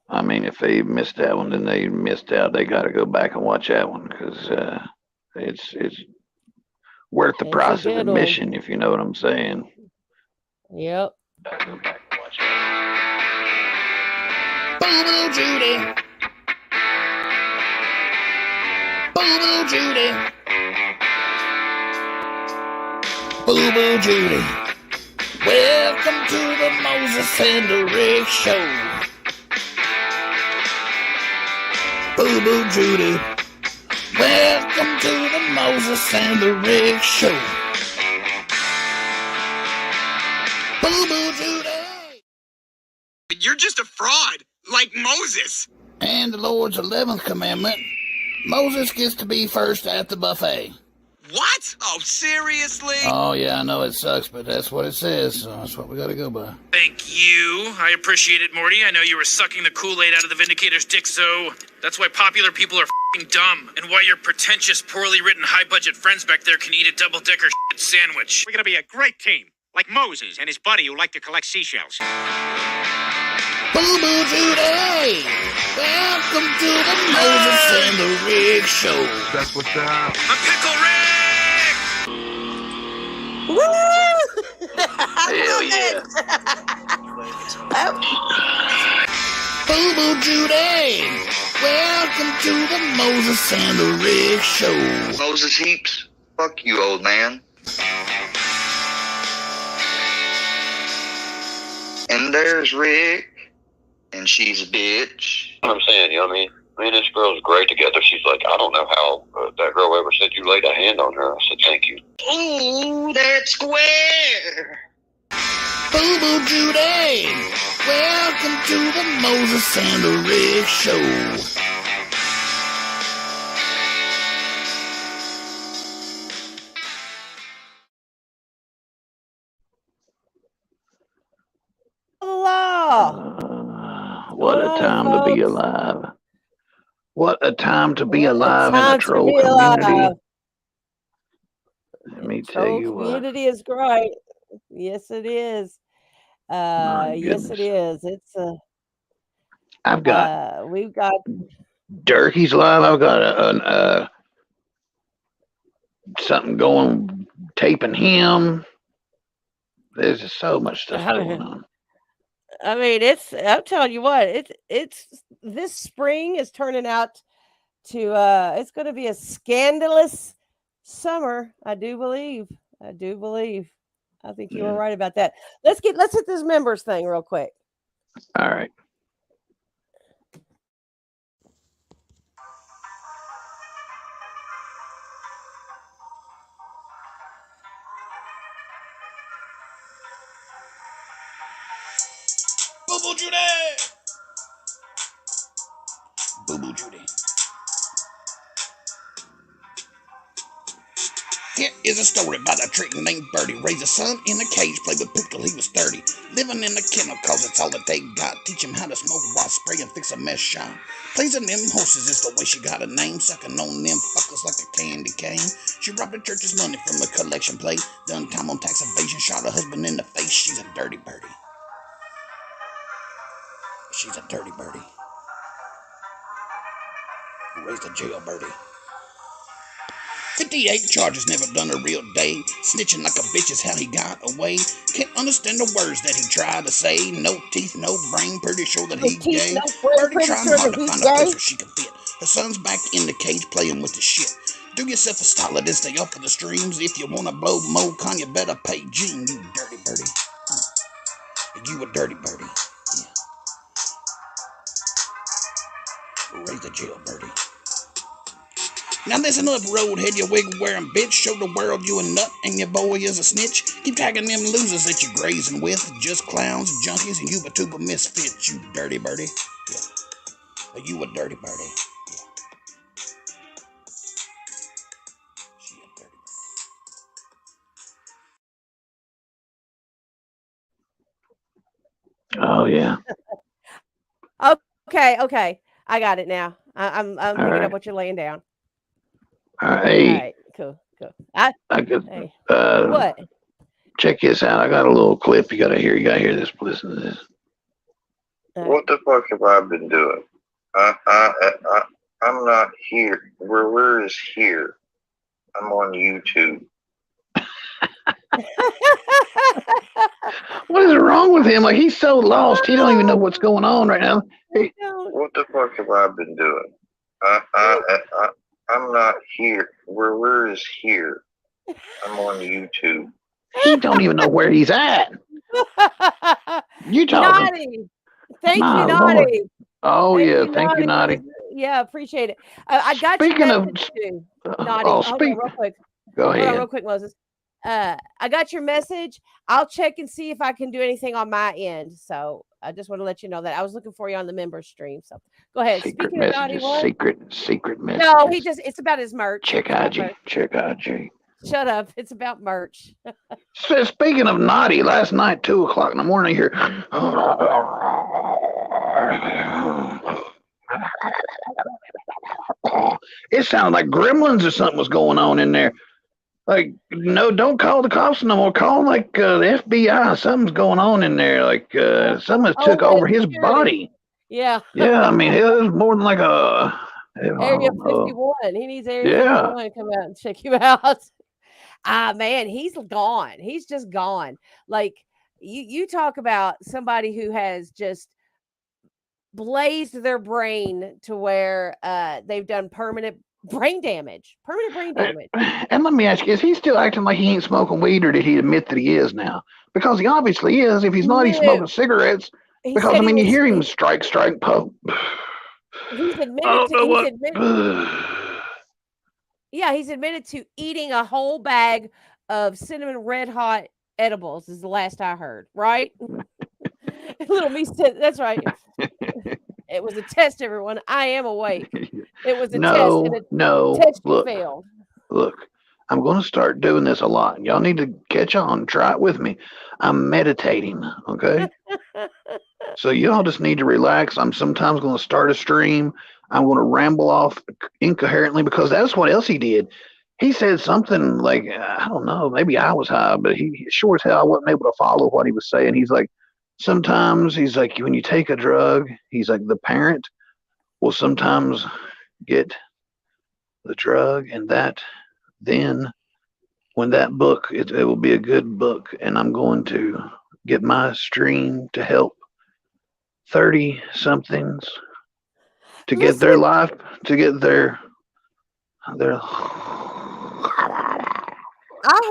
I mean, if they missed that one, then they missed out. They got to go back and watch that one because it's worth the It's a price of good one. admission, if you know what I'm saying. Yep. Go back and watch it. Boo Boo Judy. Boo Boo Judy. Boo Boo Judy. Welcome to the Moses and the Rick Show. Boo Boo Judy. Welcome to the Moses and the Rick Show. Boo Boo Judy. You're just a fraud, like Moses. And the Lord's 11th commandment, Moses gets to be first at the buffet. What? Oh, seriously? Oh, yeah, I know it sucks, but that's what it says, so that's what we gotta go by. Thank you. I appreciate it, Morty. I know you were sucking the Kool-Aid out of the Vindicator's dick, so that's why popular people are f***ing dumb, and why your pretentious, poorly written, high-budget friends back there can eat a double-decker shit sandwich. We're gonna be a great team, like Moses and his buddy who like to collect seashells. Boo Boo Judy! Welcome to the Moses and the Rick Show. That's what's up. A pickle Rick! Woo! Hell yeah! Boo Boo Judy! Welcome to the Moses and the Rick Show. Moses Heaps, fuck you, old man. And there's Rick, and she's a bitch. I'm saying, you know what I mean? Me and this girl's great together. She's like, I don't know how that girl ever said you laid a hand on her. I said, thank you. Ooh, that's square. Boo Boo Judy! Welcome to the Moses and the Rick Show. What a time to be alive. What a time to be alive in a troll community. Let me tell you what. Community is great. Yes, it is. Yes, it is. It's I've got we've got Durkey's live. I've got something going, taping him. There's just so much stuff going on. I mean, I'm telling you what, it's this spring is turning out to it's going to be a scandalous summer. I do believe. I think you were right about that. Let's hit this members thing real quick. All right. Boo Boo Judy! Boo Boo Judy. Here is a story about a trick named Birdie. Raised a son in a cage, played with poop till he was 30. Living in the kennel cause it's all that they got. Teach him how to smoke while spray and fix a mess shop. Pleasing them horses is the way she got a name. Sucking on them fuckers like a candy cane. She robbed the church's money from the collection plate. Done time on tax evasion, shot her husband in the face. She's a dirty birdie. She's a dirty birdie. Who raised a jail birdie. 58 charges, never done a real day. Snitching like a bitch is how he got away. Can't understand the words that he tried to say. No teeth, no brain, pretty sure that he gay. Birdie trying hard to find a place where she can fit. Her son's back in the cage playing with the shit. Do yourself a solid and stay up for the streams. If you wanna blow Mo Con, you better pay Gene, you dirty birdie. You a dirty birdie. Raise the jail birdie. Now listen up, roadhead, you wig-wearing bitch. Show the world you a nut and your boy is a snitch. Keep tagging them losers that you're grazing with. Just clowns, junkies, and yuba-tuba misfits, you dirty birdie. Yeah. You a dirty birdie. Yeah. She a dirty birdie. Oh, yeah. Okay. I got it now. I'm picking right. up what you're laying down. All right. All right, cool. I could, hey. What? Check this out. I got a little clip. You gotta hear this. Listen to this. What the fuck have I been doing? I'm not here. Where is here? I'm on YouTube. What is wrong with him? Like, he's so lost. He don't even know what's going on right now. What the fuck have I been doing? I'm not here. Where is here? I'm on YouTube. He don't even know where he's at. You talking? Naughty. Thank My you, Lord. Naughty. Oh, yeah. Thank you, Naughty. Yeah, appreciate it. I got Speaking your of- message too, Naughty. oh, Hold on real quick. Go Hold on ahead. real quick, Moses. I got your message. I'll check and see if I can do anything on my end. So I just want to let you know that I was looking for you on the members stream. So go ahead. Secret Speaking of Naughty, messages. what? Secret messages. No, it's about his merch. Check It's about IG. merch. Check IG. Shut up. It's about merch. So speaking of Naughty, last night, 2:00 in the morning, here. It sounded like gremlins or something was going on in there. Like, no, don't call the cops no more. Call like the FBI. Something's going on in there. Like someone took over his body. Yeah. Yeah, I mean, it was more than like a Area 51. He needs Area 51 to come out and check you out. Man, he's gone. He's just gone. Like you talk about somebody who has just blazed their brain to where they've done permanent brain damage. And let me ask you, is he still acting like he ain't smoking weed, or did he admit that he is now? Because he obviously is. If he's not, he's smoking cigarettes. Because, I mean, you hear him strike, puff. He's admitted he's admitted to eating a whole bag of cinnamon red hot edibles is the last I heard, right? Little me said, that's right. It was a test, everyone. I am awake. It was a test. Test failed. Look, I'm going to start doing this a lot. Y'all need to catch on. Try it with me. I'm meditating, okay? So y'all just need to relax. I'm sometimes going to start a stream. I'm going to ramble off incoherently because that's what else he did. He said something like, I don't know, maybe I was high, but he sure as hell I wasn't able to follow what he was saying. He's like, sometimes he's like, when you take a drug, he's like, the parent will sometimes get the drug, and that then when that book, it will be a good book, and I'm going to get my stream to help 30 somethings to get their life, to get their I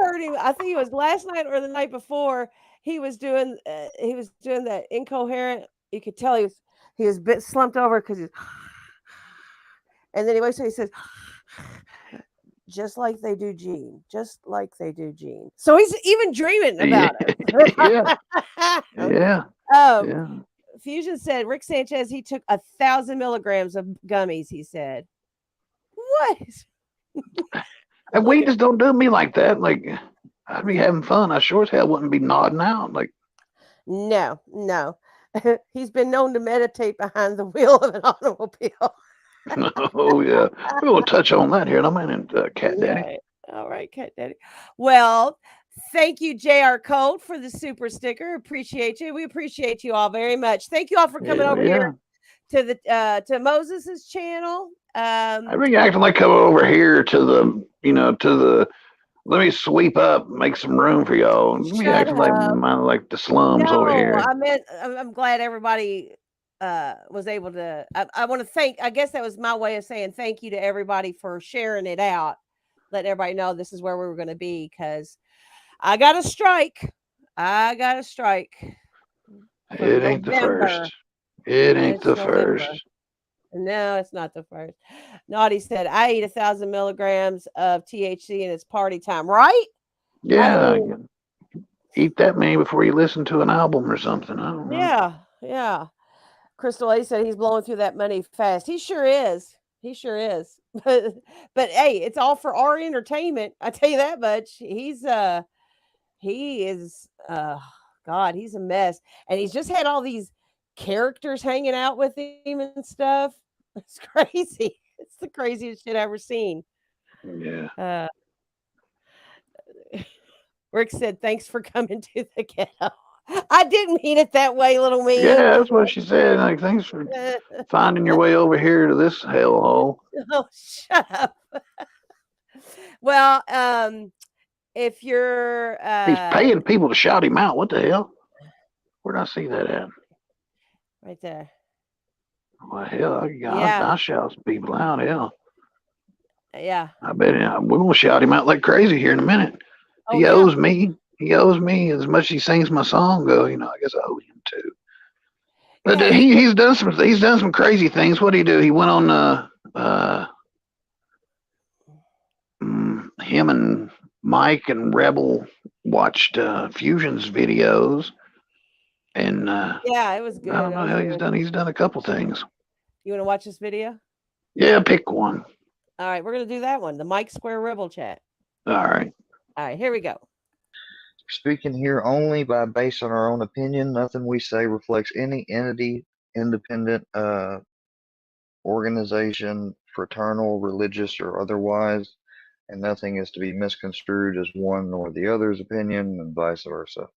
heard him. I think it was last night or the night before. He was doing that incoherent. You could tell he was a bit slumped over because he's, and then he says, just like they do Gene, just like they do Gene. So he's even dreaming about it. Yeah. Fusion said Rick Sanchez, he took 1,000 milligrams of gummies. He said, what? And we just don't do me like that. Like, I'd be having fun. I sure as hell wouldn't be nodding out. Like, no. He's been known to meditate behind the wheel of an automobile. Oh, yeah. We will touch on that here in a minute, Cat Daddy. All right, Cat Daddy. Well, thank you, JR Code, for the super sticker. Appreciate you. We appreciate you all very much. Thank you all for coming over here to the to Moses's channel. I think acting like coming over here to the let me sweep up, make some room for y'all. Let me act like the slums over here. I'm glad everybody was able to. I want to thank. I guess that was my way of saying thank you to everybody for sharing it out. Let everybody know this is where we were going to be because I got a strike. It ain't the first. It ain't the first. No, it's not the first. Naughty said, I eat 1,000 milligrams of THC and it's party time, right? Yeah. Eat that many before you listen to an album or something. I don't know. Yeah. Crystal A said he's blowing through that money fast. He sure is. But hey, it's all for our entertainment. I tell you that much. He is God, he's a mess. And he's just had all these characters hanging out with him and stuff. It's crazy. It's the craziest shit I've ever seen. Yeah. Rick said, thanks for coming to the ghetto. I didn't mean it that way, little man. Yeah, that's what she said. Like, thanks for finding your way over here to this hellhole. Oh, shut up. Well, if you're He's paying people to shout him out. What the hell? Where'd I see that at? right there. Well, hell, I shout some people out. Hell, Yeah. I bet we're gonna shout him out like crazy here in a minute. Oh, He yeah. owes me. He owes me as much as he sings my song. Go, I guess I owe him too. But Yeah, he's done some crazy things. What did he do? He went on him and Mike and Rebel watched Fusion's videos, and yeah, it was good. I don't know how he's done a couple things. You want to watch this video? Yeah, pick one. All right, we're gonna do that one. The Mike Square Rebel chat. All right. All right, here we go. Speaking here only based on our own opinion. Nothing we say reflects any entity, independent organization, fraternal, religious, or otherwise, and nothing is to be misconstrued as one or the other's opinion, and vice versa.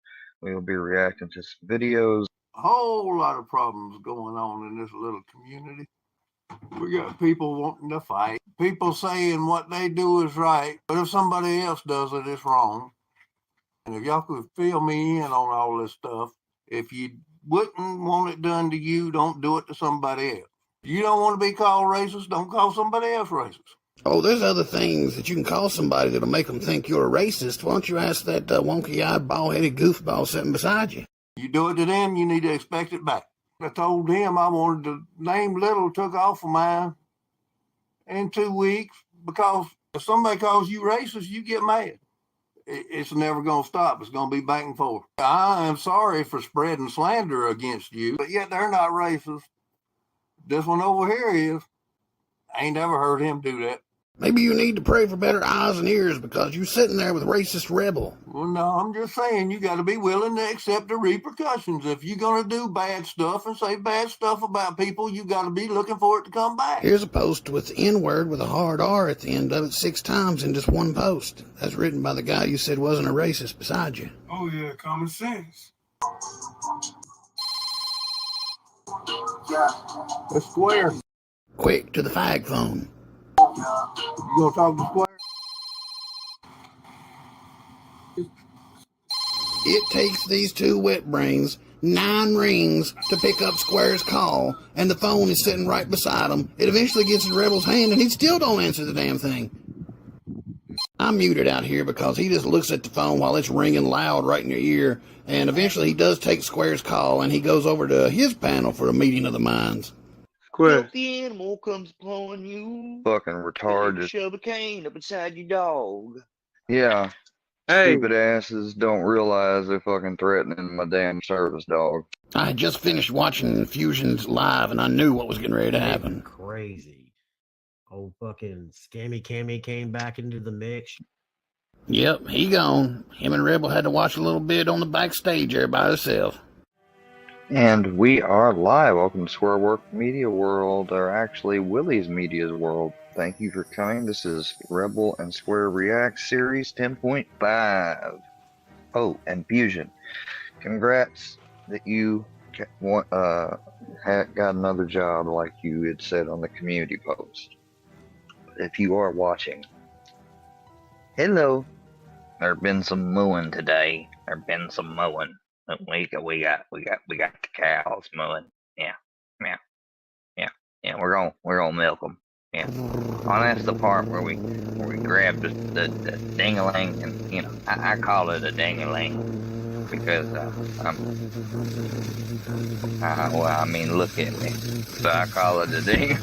We will be reacting to some videos. A whole lot of problems going on in this little community. We got people wanting to fight, people saying what they do is right, but if somebody else does it, it's wrong. And if y'all could fill me in on all this stuff, if you wouldn't want it done to you, don't do it to somebody else. You don't want to be called racist, don't call somebody else racist. Oh, there's other things that you can call somebody that'll make them think you're a racist. Why don't you ask that wonky-eyed, bald-headed goofball sitting beside you? You do it to them, you need to expect it back. I told him I wanted the name Little took off of mine in 2 weeks because if somebody calls you racist, you get mad. It's never going to stop. It's going to be back and forth. I am sorry for spreading slander against you, but yet they're not racist. This one over here is. I ain't never heard him do that. Maybe you need to pray for better eyes and ears because you're sitting there with racist rebel. Well, no, I'm just saying you got to be willing to accept the repercussions. If you're going to do bad stuff and say bad stuff about people, you got to be looking for it to come back. Here's a post with the N-word with a hard R at the end of it 6 times in just one post. That's written by the guy you said wasn't a racist beside you. Oh, yeah, common sense. The Square. Quick to the fag phone. You going to talk to Square? It takes these two wet brains 9 rings to pick up Square's call, and the phone is sitting right beside him. It eventually gets in Rebel's hand, and he still don't answer the damn thing. I'm muted out here because he just looks at the phone while it's ringing loud right in your ear, and eventually he does take Square's call, and he goes over to his panel for a meeting of the minds. Square. The animal comes upon you. Fucking retarded. Shove a cane up inside your dog. Yeah. Hey. Stupid asses don't realize they're fucking threatening my damn service dog. I had just finished watching Fusion's live, and I knew what was getting ready to happen. Crazy. Old fucking Scammy Cammy came back into the mix. Yep, he gone. Him and Rebel had to watch a little bit on the backstage there by herself. And we are live. Welcome to Square Work Media World, or actually Willie's Media's World. Thank you for coming. This is Rebel and Square React Series 10.5. Oh, and Fusion. Congrats that you got another job like you had said on the community post. If you are watching, hello. There been some mowing today. We got the cows mowing. Yeah. We're gonna milk them. Yeah. Oh, that's the part where we grab the ding-a-ling, and I call it a ding-a-ling because look at me. So I call it a ding.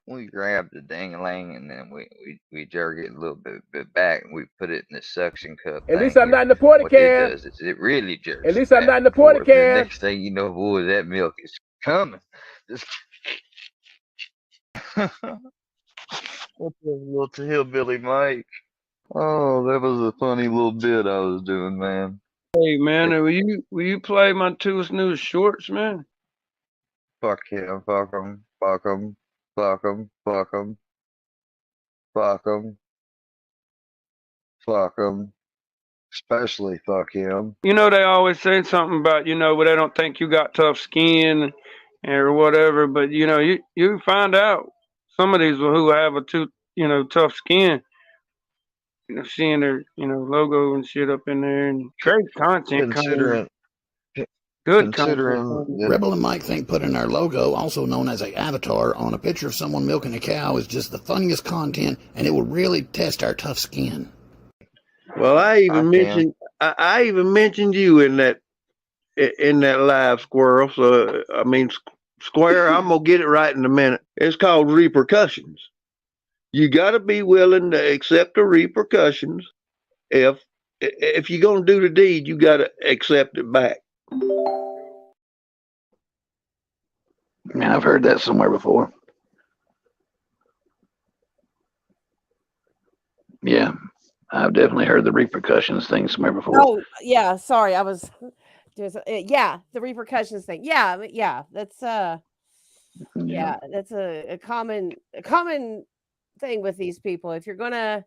We grab the ding-a-ling and then we jerk it a little bit back, and we put it in the suction cup. At least I'm not in the porta can. What it does is it really jerks. At least I'm not in the porta can. The next thing you know, boy, that milk is coming. What's up, little hillbilly Mike? Oh, that was a funny little bit I was doing, man. Hey, man, will you play my two new shorts, man? Fuck him, fuck him, fuck him, fuck him, fuck him, fuck him. Fuck him. Especially fuck him. You know, they always say something about, where they don't think you got tough skin or whatever, but you find out some of these who have a tough skin, seeing their, logo and shit up in there, and great content coming. Good content. Rebel and Mike think putting our logo, also known as a avatar, on a picture of someone milking a cow is just the funniest content, and it will really test our tough skin. Well, I even mentioned you in that live, Squirrel. So I mean, Square, I'm gonna get it right in a minute. It's called repercussions. You got to be willing to accept the repercussions. If you're gonna do the deed, you got to accept it back. Man, I've heard that somewhere before. Yeah, I've definitely heard the repercussions thing somewhere before. Oh, yeah. Sorry, I was. The repercussions thing. Yeah. That's that's a common thing with these people. If you're gonna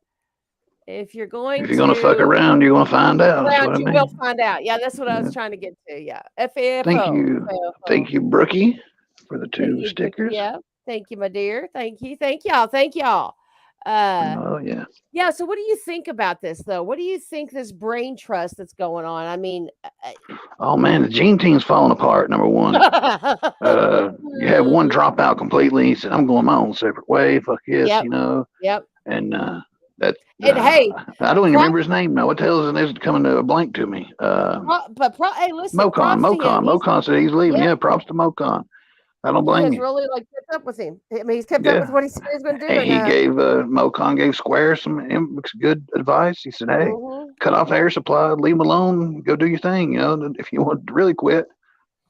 fuck around, you're gonna find out. That's what I mean. You will find out. Yeah, that's what I was trying to get to. Yeah, FAFO. Thank you, Brookie, for the 2 stickers. Yeah, thank you, my dear. Thank y'all. Oh yeah. Yeah. So, what do you think about this, though? What do you think this brain trust that's going on? I mean, oh man, the Gene team's falling apart. Number one, you have one drop out completely. He said, "I'm going my own separate way. Fuck yes, Yep. And that. And hey, I don't even remember his name now. What the hell is it coming to a blank to me? Hey, listen, Mocon said he's leaving. Yeah, props to Mocon. I don't blame you. Really kept up with him. I mean, he's kept up with what he said he's going to do. And he gave Mocon gave Square some good advice. He said, "Hey, cut off the air supply, leave him alone, go do your thing. If you want to really quit,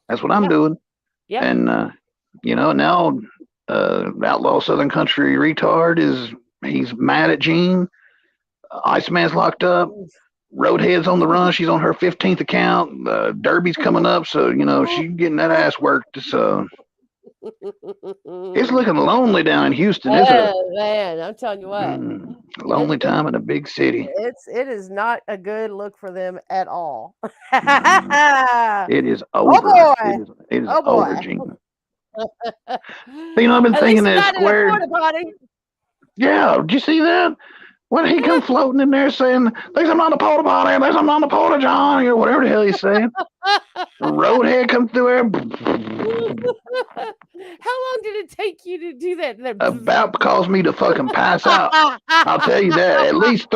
that's what I'm doing." Yeah. And now Outlaw Southern Country retard he's mad at Gene. Iceman's locked up. Roadhead's on the run. She's on her 15th account. Derby's coming up, so she's getting that ass worked. So it's looking lonely down in Houston, isn't it? Man, I'm telling you what. Lonely time in a big city. It is not a good look for them at all. It is over. Oh boy. It is over, Gene. I've been thinking that Square. Yeah, did you see that? When he come floating in there saying, "There's something on the porta potty, there's something on the porta john," or whatever the hell he's saying. Roadhead comes through there. How long did it take you to do that? About caused me to fucking pass out. I'll tell you that. At least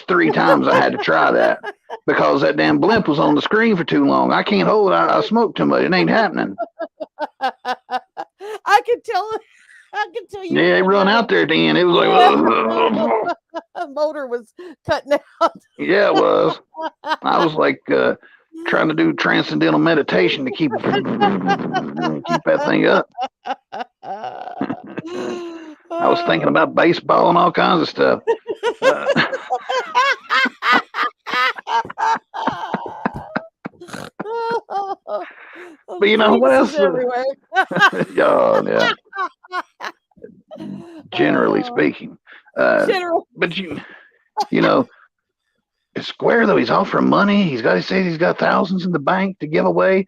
three times I had to try that because that damn blimp was on the screen for too long. I can't hold it. I smoked too much. It ain't happening. I could tell you. Yeah, they run out there at the end. It was like, motor was cutting out. Yeah, it was. I was like trying to do transcendental meditation to keep that thing up. I was thinking about baseball and all kinds of stuff. But what else? Yeah. Generally speaking, but Square though, he's offering money. He's got thousands in the bank to give away.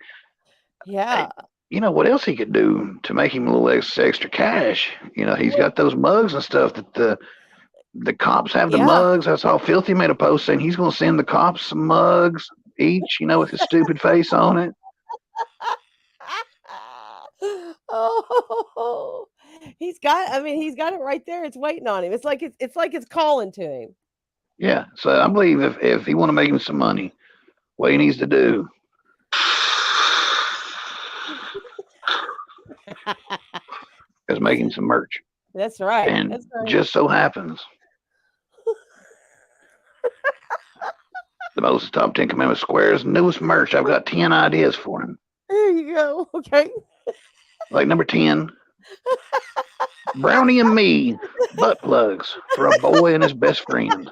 Yeah. What else he could do to make him a little extra cash? He's got those mugs and stuff that the cops have. The mugs. I saw Filthy made a post saying he's going to send the cops some mugs each. With his stupid face on it. Oh, he's got it right there. It's waiting on him. It's like it's calling to him. Yeah. So I believe if he want to make him some money, what he needs to do is make him some merch. That's right. And That's right. Just so happens the most top 10 Commandments Square's newest merch. I've got 10 ideas for him. There you go. Okay. Like number 10, Brownie and me, butt plugs for a boy and his best friend.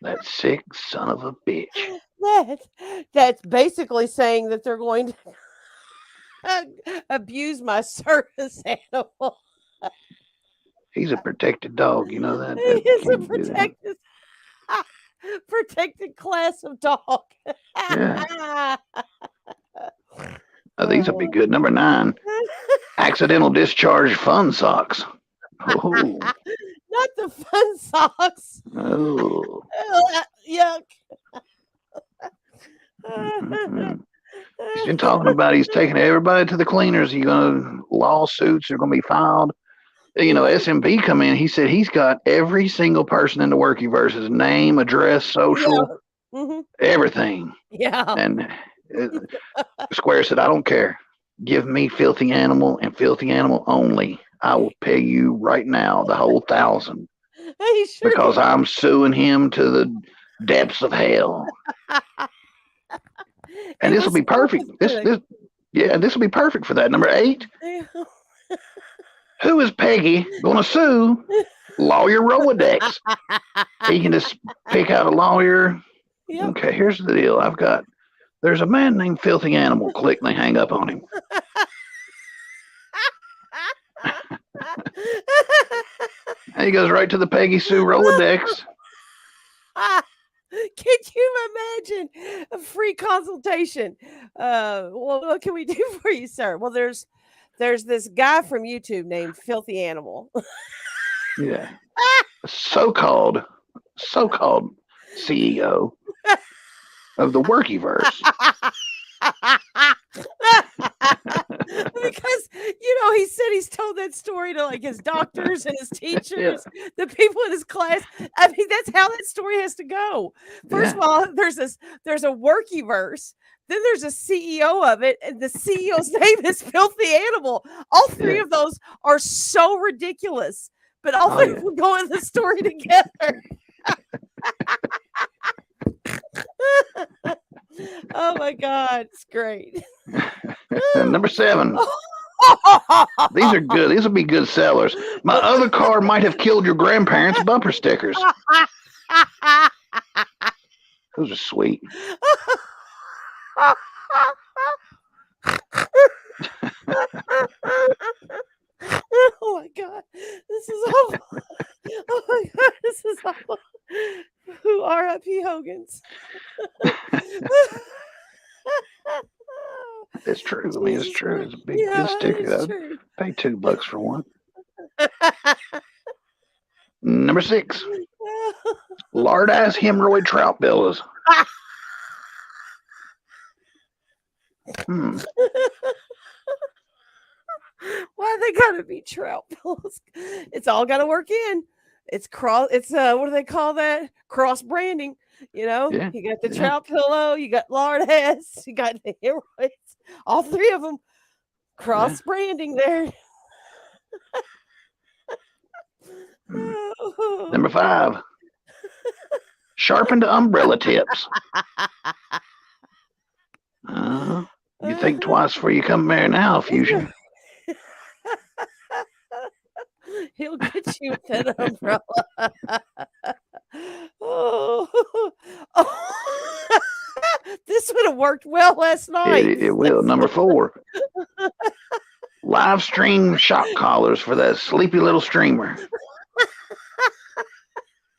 That sick son of a bitch. That's basically saying that they're going to abuse my service animal. He's a protected dog. You know that. He is a Can't do that. protected class of dog. Yeah. These will be good. Number 9. Accidental discharge fun socks. Oh. Not the fun socks. Oh. Yuck. He's been talking about he's taking everybody to the cleaners. He's gonna lawsuits are gonna be filed. You know, SMB come in. He said he's got every single person in the Workyverse's name, address, social, everything. Yeah. And Square said, I don't care. Give me Filthy Animal and Filthy Animal only. I will pay you right now the whole 1,000 because I'm suing him to the depths of hell. And this will be perfect. This will be perfect for that. Number 8. Who is Peggy going to sue? Lawyer Rolodex. He can just pick out a lawyer. Yep. Okay, here's the deal. There's a man named Filthy Animal. Click, and they hang up on him. And he goes right to the Peggy Sue Rolodex. Can you imagine a free consultation? Well, what can we do for you, sir? Well, there's this guy from YouTube named Filthy Animal. Yeah. So-called CEO of the Workyverse. Because he said he's told that story to like his doctors and his teachers, the people in his class. I mean, that's how that story has to go. First of all, there's a Workyverse. Then there's a CEO of it, and the CEO's name is Filthy Animal. All 3 of those are so ridiculous, but all 3 of them go in the story together. Oh my God, it's great. Number 7. These are good. These will be good sellers. My other car might have killed your grandparents' bumper stickers. Those are sweet. Oh my God, this is awful. Oh my God, this is awful. Who R.I.P. Hogan's? It's true. I mean, it's true. It's a big good sticker. I'd pay $2 for one. Number 6. Lard-ass hemorrhoid trout bills. Why they gotta be trout pillows? It's all gotta work in. It's what do they call that? Cross branding. You got the trout pillow, you got lard ass, you got the hemorrhoids. All 3 of them cross branding there. Number 5. Sharpened umbrella tips. You think twice before you come there now, Fusion. He'll get you with that umbrella. This would have worked well last night. It will. Number 4. Live stream shock collars for that sleepy little streamer.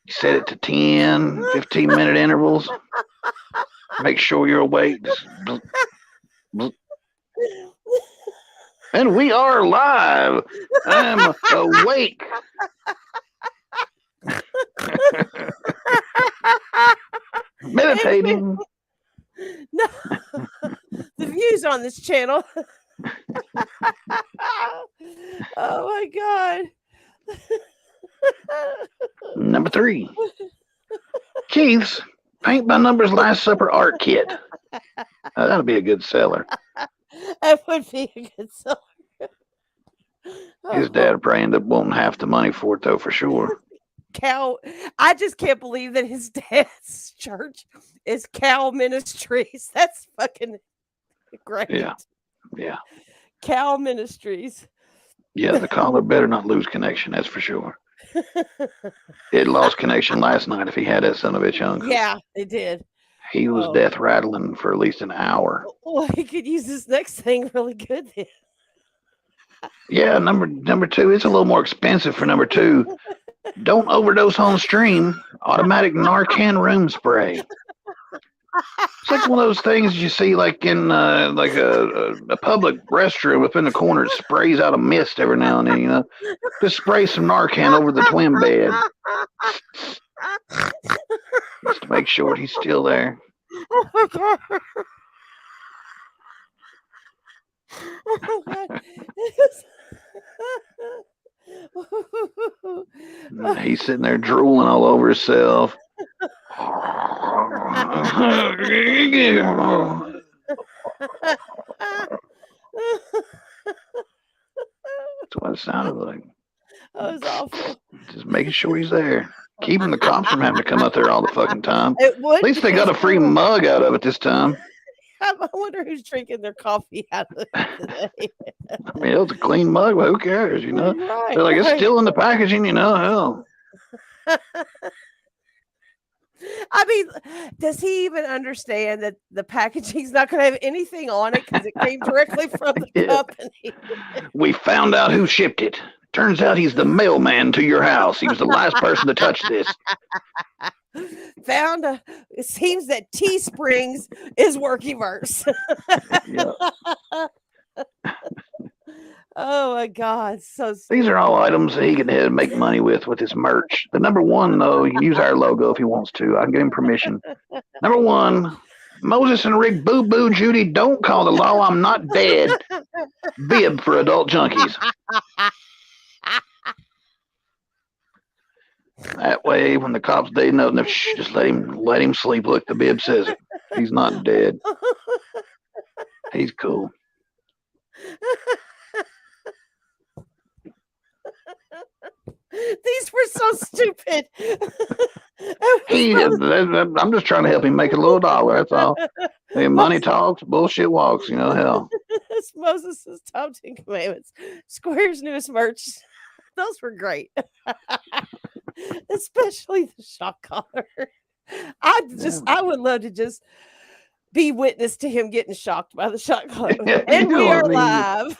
You set it to 10, 15-minute intervals. Make sure you're awake. And we are live. I'm awake. Meditating. No, the views on this channel. Oh my God. Number 3. Keith's Paint by Numbers Last Supper art kit. That'll be a good seller. That would be a good seller. His dad probably ended up wanting half the money for it, though, for sure. Cow. I just can't believe that his dad's church is Cow Ministries. That's fucking great. Yeah. Cow Ministries. Yeah, the caller better not lose connection, that's for sure. It lost connection last night if he had that son of a bitch on. Yeah, it did. He was death rattling for at least an hour. Well, he could use this next thing really good then. Yeah, number two. It's a little more expensive for number two. Don't overdose on stream. Automatic Narcan room spray. It's like one of those things you see like in like a public restroom up in the corner. It sprays out a mist every now and then. You know, just spray some Narcan over the twin bed just to make sure he's still there. Oh my god. Oh my god. He's sitting there drooling all over himself. That's what it sounded like. That was awful. Just making sure he's there. Keeping the cops from having to come up there all the fucking time. It would At least they got a free mug out of it this time. I wonder who's drinking their coffee out of it today. I mean, it was a clean mug, but who cares, you know? Right, They're like, it's right. still in the packaging, you know, hell. I mean, does he even understand that the packaging's not going to have anything on it because it came directly from the Yeah. company? We found out who shipped it. Turns out he's the mailman to your house. He was the last person to touch this. It seems that Teesprings is Workyverse. Oh my God, so These are all items that he can make money with his merch. The number one, though, he can use our logo if he wants to. I can give him permission. Number one, Moses and Rick Boo Boo Judy, don't call the law. I'm not dead. Bib for adult junkies. That way, when the cops they know, just let him sleep. Look, the bib says it. He's not dead. He's cool. These were so stupid. I'm just trying to help him make a little dollar. That's all. Hey, money talks, bullshit walks. You know, hell. It's Moses' top 10 commandments. Square's newest merch. Those were great. Especially the shock collar. I would love to just be witness to him getting shocked by the shock collar. And we are live.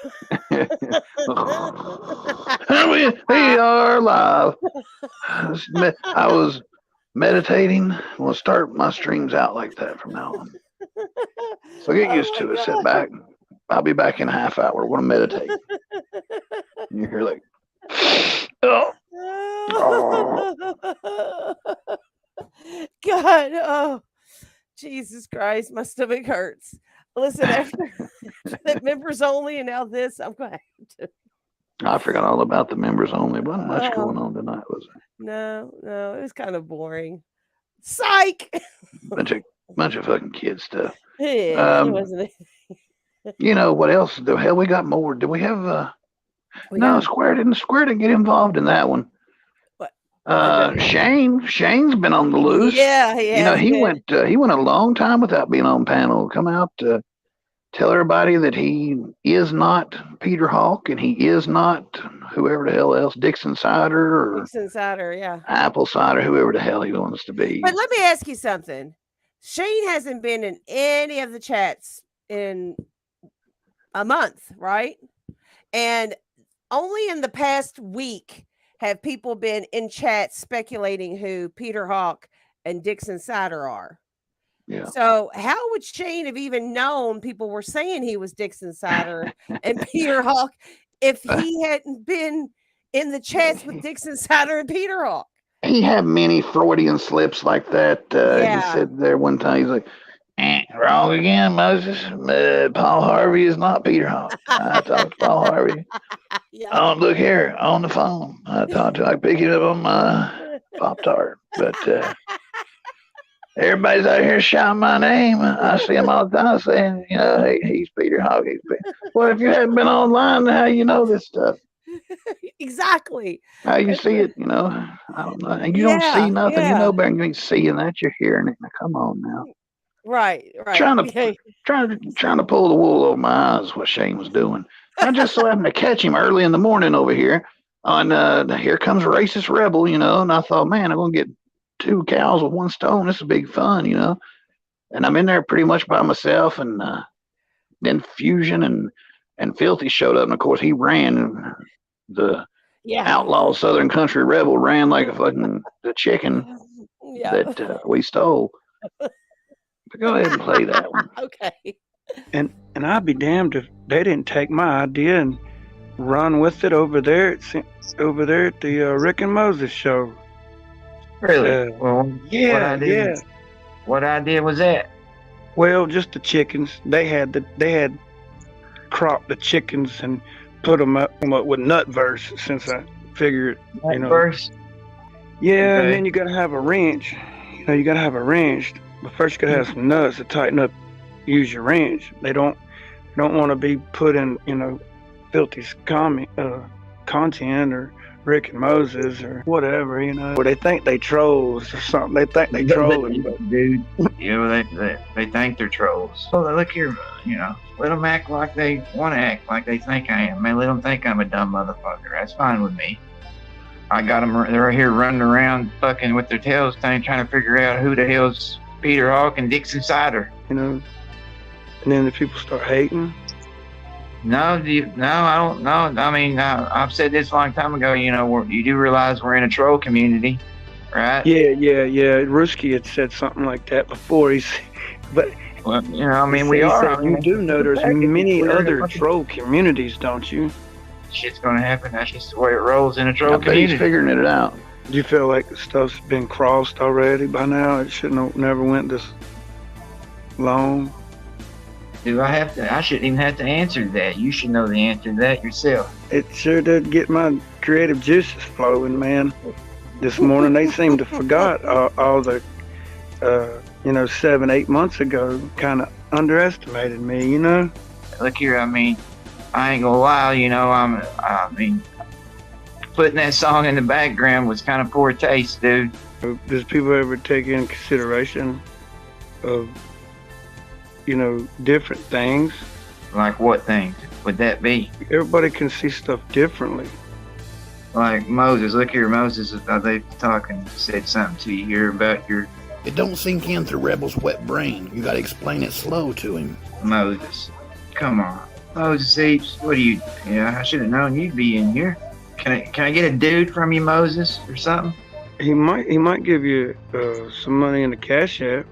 we are live. I was meditating. I'm gonna start my streams out like that from now on. So get used to it. God. Sit back. I'll be back in a half hour. We're gonna meditate. And you hear like, oh. God, oh, Jesus Christ, my stomach hurts. Listen, after that members only and now this, I'm going to have to. I forgot all about the members only. Wasn't much going on tonight, was there? No, it was kind of boring. Psych. Bunch of fucking kid stuff. Yeah, it wasn't. You know what else? The hell, we got more. Did we have? No, Square didn't get involved in that one. Shane's been on the loose. Yeah. You know, he went a long time without being on panel. Come out to tell everybody that he is not Peter Hawk and he is not whoever the hell else, Dixon Cider or yeah. Apple Cider, whoever the hell he wants to be. But let me ask you something. Shane hasn't been in any of the chats in a month, right? And only in the past week have people been in chat speculating who Peter Hawk and Dixon Cider are. Yeah. So how would Shane have even known people were saying he was Dixon Cider and Peter Hawk if he hadn't been in the chats with Dixon Cider and Peter Hawk? He had many Freudian slips like that. He said there one time, he's like, wrong again, Moses. Paul Harvey is not Peter Hawk. I talked to Paul Harvey. Oh, look here on the phone. I pick it up on my Pop-Tart. But everybody's out here shouting my name. I see them all the time saying, you know, hey, he's Peter Hawk. Well, if you haven't been online, how you know this stuff? Exactly. How you see it, you know? I don't know. And you don't see nothing. You know better. You ain't seeing that. You're hearing it. Now, come on now. Right. Trying to pull the wool over my eyes. What Shane was doing. I just so happened to catch him early in the morning over here on Here Comes Racist Rebel, you know. And I thought, man, I'm gonna get 2 cows with 1 stone. This is big fun, you know. And I'm in there pretty much by myself, and then Fusion and and Filthy showed up, and of course he ran. The Yeah. outlaw Southern Country Rebel ran like a fucking the chicken Yeah. that we stole. But go ahead and play that one. Okay. And I'd be damned if they didn't take my idea and run with it over there at the Rick and Moses show. Really? Well, yeah, yeah. What idea was that? Well, just the chickens. They had cropped the chickens and put them up with nutverse. Since I figured, Nutverse? Yeah, Okay. and then you gotta have a wrench. You gotta have a wrench. But first, you gotta have some nuts to tighten up. Use your wrench. They don't want to be put in Filthy's content or Rick and Moses or whatever, Or they think they trolls or something. They think they trolling, but dude, they think they're trolls. Well, look here, let them act like they want to act like they think I am. Man, let them think I'm a dumb motherfucker. That's fine with me. I got them. They're here running around, fucking with their tails trying to figure out who the hell's Peter Hawk and Dixon Cider. And then the people start hating. No, I don't know. I mean, I've said this a long time ago. You do realize we're in a troll community, right? Yeah. Ruski had said something like that before. Well, I mean, we are. You do know there's many other troll communities, don't you? Shit's gonna happen. That's just the way it rolls in a troll I bet community. he's figuring it out. Do you feel like the stuff's been crossed already by now? It shouldn't have never went this long. Do I have to? I shouldn't even have to answer that. You should know the answer to that yourself. It sure did get my creative juices flowing, man. This morning they seemed to forgot all the, 7-8 months ago, kind of underestimated me, Look here, I mean, I ain't gonna lie, putting that song in the background was kind of poor taste, dude. Does people ever take in consideration of, different things? Like what things would that be? Everybody can see stuff differently. Like Moses, look here, Moses, they said something to you here about your... It don't sink in through Rebel's wet brain. You gotta explain it slow to him. Moses, come on. Moses Eats, what do you... Yeah, I should have known you'd be in here. Can I get a dude from you, Moses, or something? He might give you some money in the Cash App.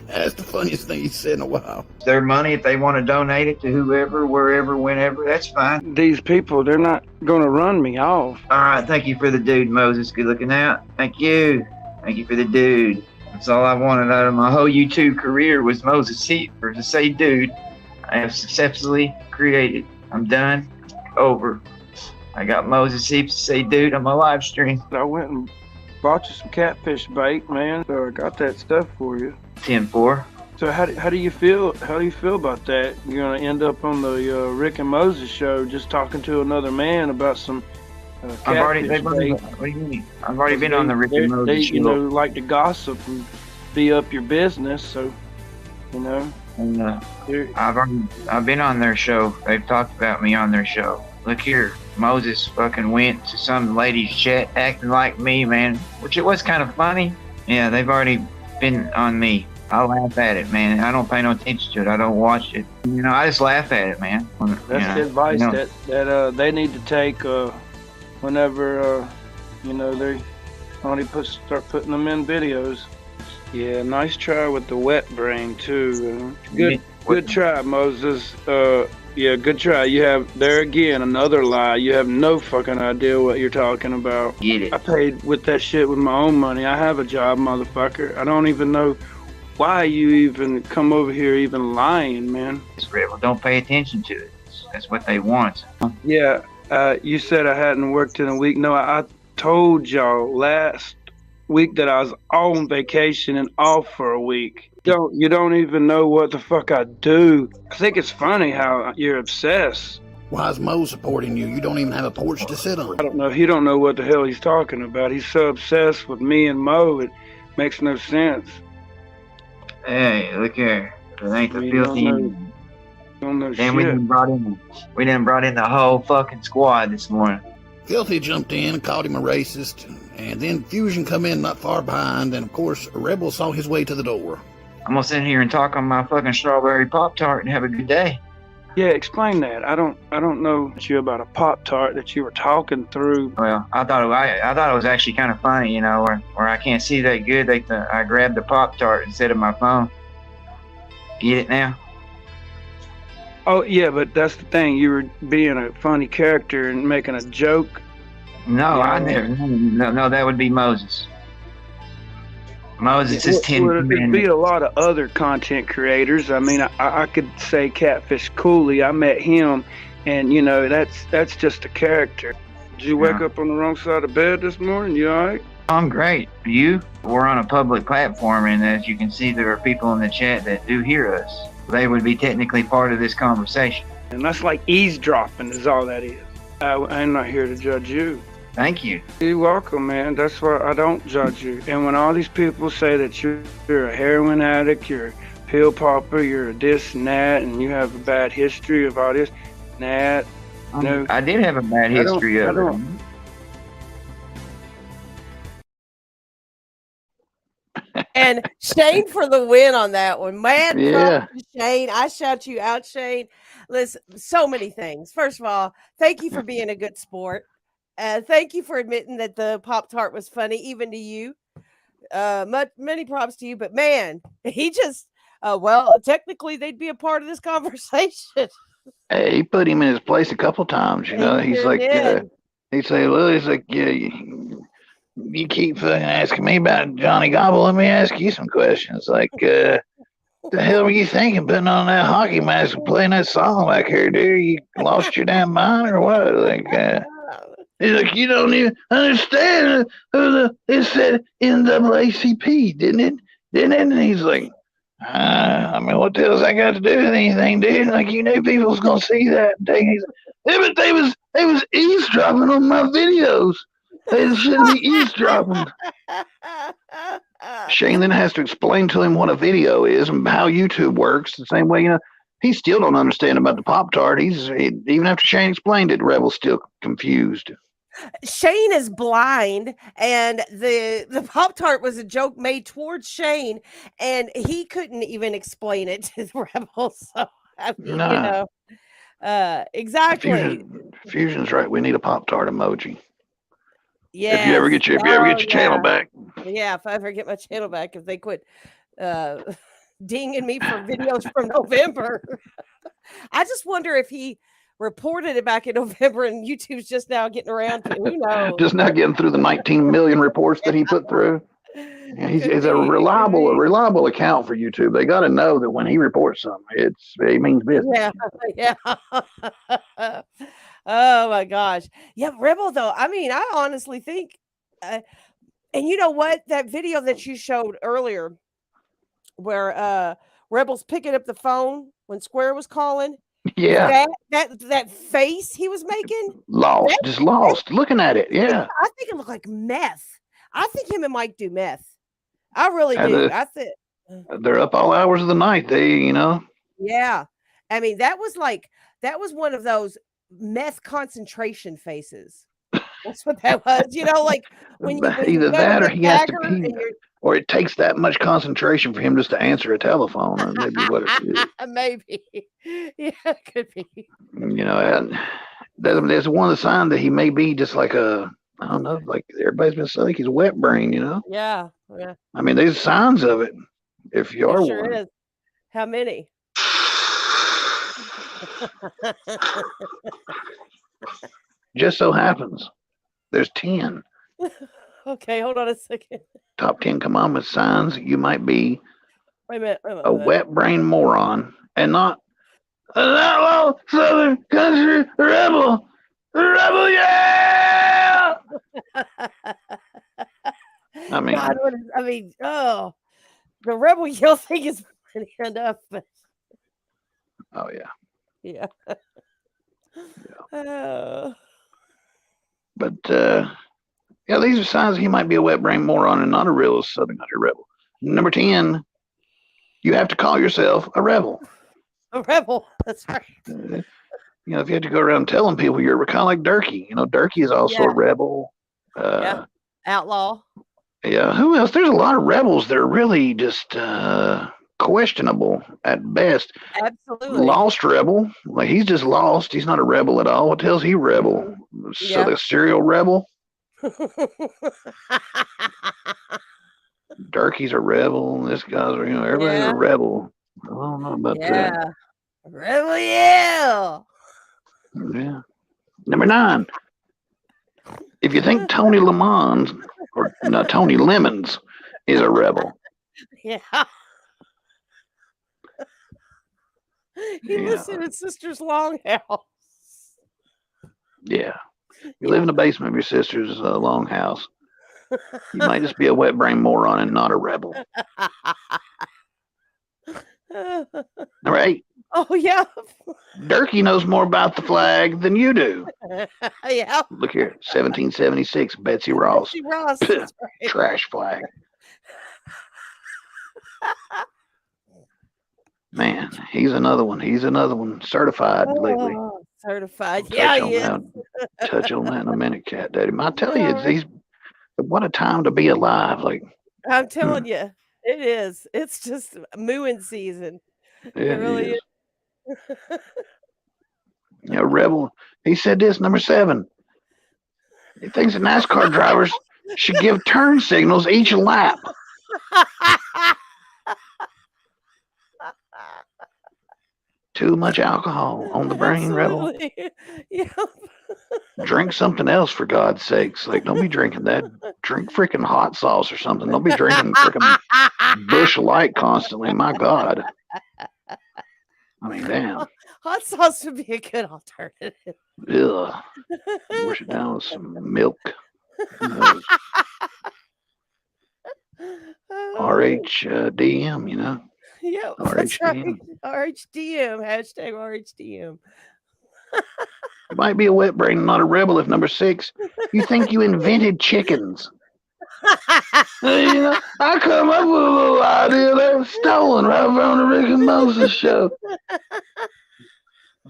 That's the funniest thing he's said in a while. Their money, if they want to donate it to whoever, wherever, whenever, that's fine. These people, they're not going to run me off. All right, thank you for the dude, Moses. Good looking out. Thank you. Thank you for the dude. That's all I wanted out of my whole YouTube career was Moses Heat, or to say dude. I have successfully created. I'm done. Over. I got Moses Heaps to say dude on my live stream. I went and bought you some catfish bait, man. So I got that stuff for you. 10-4. So how do you feel? How do you feel about that? You're gonna end up on the Rick and Moses show, just talking to another man about some catfish bait. What do you mean? I've already been on the Rick and Moses show. They like to gossip and be up your business, so And I've been on their show. They've talked about me on their show. Look here, Moses fucking went to some lady's chat acting like me, man, which it was kind of funny. Yeah, they've already been on me. I laugh at it, man. I don't pay no attention to it. I don't watch it. I just laugh at it, man. That's the advice that they need to take whenever they only start putting them in videos. Yeah, nice try with the wet brain too. Good try, Moses. Yeah, good try. You have there again another lie. You have no fucking idea what you're talking about. Get it? I paid with that shit with my own money. I have a job, motherfucker. I don't even know why you even come over here even lying, man. Rebel, don't pay attention to it. That's what they want. Yeah, you said I hadn't worked in a week. No, I told y'all last week that I was on vacation and off for a week. You don't even know what the fuck I do. I think it's funny how you're obsessed. Why is Mo supporting you? You don't even have a porch to sit on. I don't know. He don't know what the hell he's talking about. He's so obsessed with me and Mo, it makes no sense. Hey, look here. It ain't the filthy. Don't know Then shit. we done brought in the whole fucking squad this morning. Filthy jumped in and called him a racist, and then Fusion come in not far behind, and of course Rebel saw his way to the door. I'm gonna sit here and talk on my fucking strawberry Pop-Tart and have a good day. Yeah, explain that. I don't know you about a Pop-Tart that you were talking through. Well, I thought it was actually kind of funny, you know, where I can't see that good. I grabbed the Pop-Tart instead of my phone. Get it now? Oh yeah, but that's the thing. You were being a funny character and making a joke. No, I never. No, that would be Moses. Moses is 10 Well, there'd be a lot of other content creators. I mean, I could say Catfish Cooley. I met him, and you know that's just a character. Did you wake up on the wrong side of bed this morning? You all right? I'm great. You? We're on a public platform, and as you can see, there are people in the chat that do hear us. They would be technically part of this conversation. And that's like eavesdropping is all that is. I'm not here to judge you. Thank you. You're welcome, man. That's why I don't judge you. And when all these people say that you're a heroin addict, you're a pill popper, you're a this and that, and you have a bad history of all this and that. No, I did have a bad history of it. And Shane for the win on that one. Man, Yeah. Shane, I shout you out, Shane. Listen, so many things. First of all, thank you for being a good sport. Thank you for admitting that the Pop-Tart was funny, even to you. Many props to you, but man, he just, well, technically they'd be a part of this conversation. Hey, he put him in his place a couple times, you know. He's sure like, did. he'd say, well, he's like, yeah, you keep fucking asking me about Johnny Gobble. Let me ask you some questions. Like, the hell were you thinking putting on that hockey mask and playing that song back here, dude? You lost your damn mind or what? Like, he's like, you don't even understand. It said NAACP, didn't it? And he's like, I mean, what the hell's that got to do with anything, dude? Like, you knew people was gonna see that. He's like, yeah, but they was eavesdropping on my videos. They shouldn't be eavesdropping. Shane then has to explain to him what a video is and how YouTube works. The same way, you know, he still don't understand about the Pop-Tart. Even after Shane explained it, Rebel's still confused. Shane is blind, and the Pop-Tart was a joke made towards Shane, and he couldn't even explain it to the Rebels. So I mean, Nah. you know, exactly. Fusion's right. We need a Pop-Tart emoji. Yeah. If you ever get your channel back. Yeah, if I ever get my channel back, if they quit dinging me for videos from November. I just wonder if he reported it back in November and YouTube's just now getting around to it. Who knows? Just now getting through the 19 million reports that he put through. Yeah, he's a reliable account for YouTube. They got to know that when he reports something, he means business. Yeah. Oh my gosh. Yeah, Rebel though. I mean, I honestly think, and you know what? That video that you showed earlier, where Rebel's picking up the phone when Square was calling. Yeah. That face he was making. Lost. Looking at it. Yeah. I think it looked like meth. I think him and Mike do meth. I really do. They're up all hours of the night. Yeah. I mean, that was one of those meth concentration faces. That's what that was. You know, like when you either that or he has to, or it takes that much concentration for him just to answer a telephone, or maybe what it is. Maybe. Yeah, it could be. You know, there's one of the signs that he may be just like I don't know, like everybody's been saying, he's a wet brain, you know? Yeah. I mean, there's signs of it. If you are It sure one. is. How many? Just so happens there's 10. Okay, hold on a second. Top 10 commandment signs you might be Wait a minute. a wet brain moron and not an outlaw Southern country rebel. Rebel, yeah! I mean, God, the rebel yell thing is funny enough. But... Oh yeah. But yeah, these are signs he might be a wet brain moron and not a real Southern country rebel. Number 10, you have to call yourself a rebel. A rebel, that's right. You know, if you have to go around telling people you're kind of like Durkey. You know, Durkey is also a rebel. Outlaw. Yeah. Who else? There's a lot of rebels that are really just questionable at best. Absolutely. Lost rebel, like he's just lost. He's not a rebel at all. What the hell's he rebel? So Yeah. the serial rebel. Durkey's a rebel. This guy's, everybody's Yeah. a rebel. I don't know about that. Rebel yell. Yeah. Number 9. If you think Tony Lemons or no, Tony Lemons is a rebel, Yeah. He lives in his sister's longhouse. yeah. You live in the basement of your sister's longhouse. You might just be a wet brain moron and not a rebel. Number 8. Oh yeah. Durkey knows more about the flag than you do. Yeah. Look here, 1776, Betsy Ross. Betsy Ross. That's right. Trash flag. Man, he's another one. He's another one. Certified lately. Certified. Yeah, he is. Touch on that in a minute, Cat Daddy. I tell you, he's what a time to be alive. Like I'm telling you, it is. It's just mooing season. It really is. Rebel. He said this, number 7. He thinks that NASCAR drivers should give turn signals each lap. Too much alcohol on the brain, Rebel. Yeah. Drink something else, for God's sakes. Like, don't be drinking that. Drink freaking hot sauce or something. Don't be drinking freaking Bush Light constantly. My God. I mean, damn. Hot sauce would be a good alternative. Ugh. Wash it down with some milk. RHDM, Yeah, RHDM. that's right. RHDM. Hashtag RHDM. You might be a wet brain, not a rebel. If number 6, you think you invented chickens. I come up with a little idea that was stolen right from the Rick and Moses show.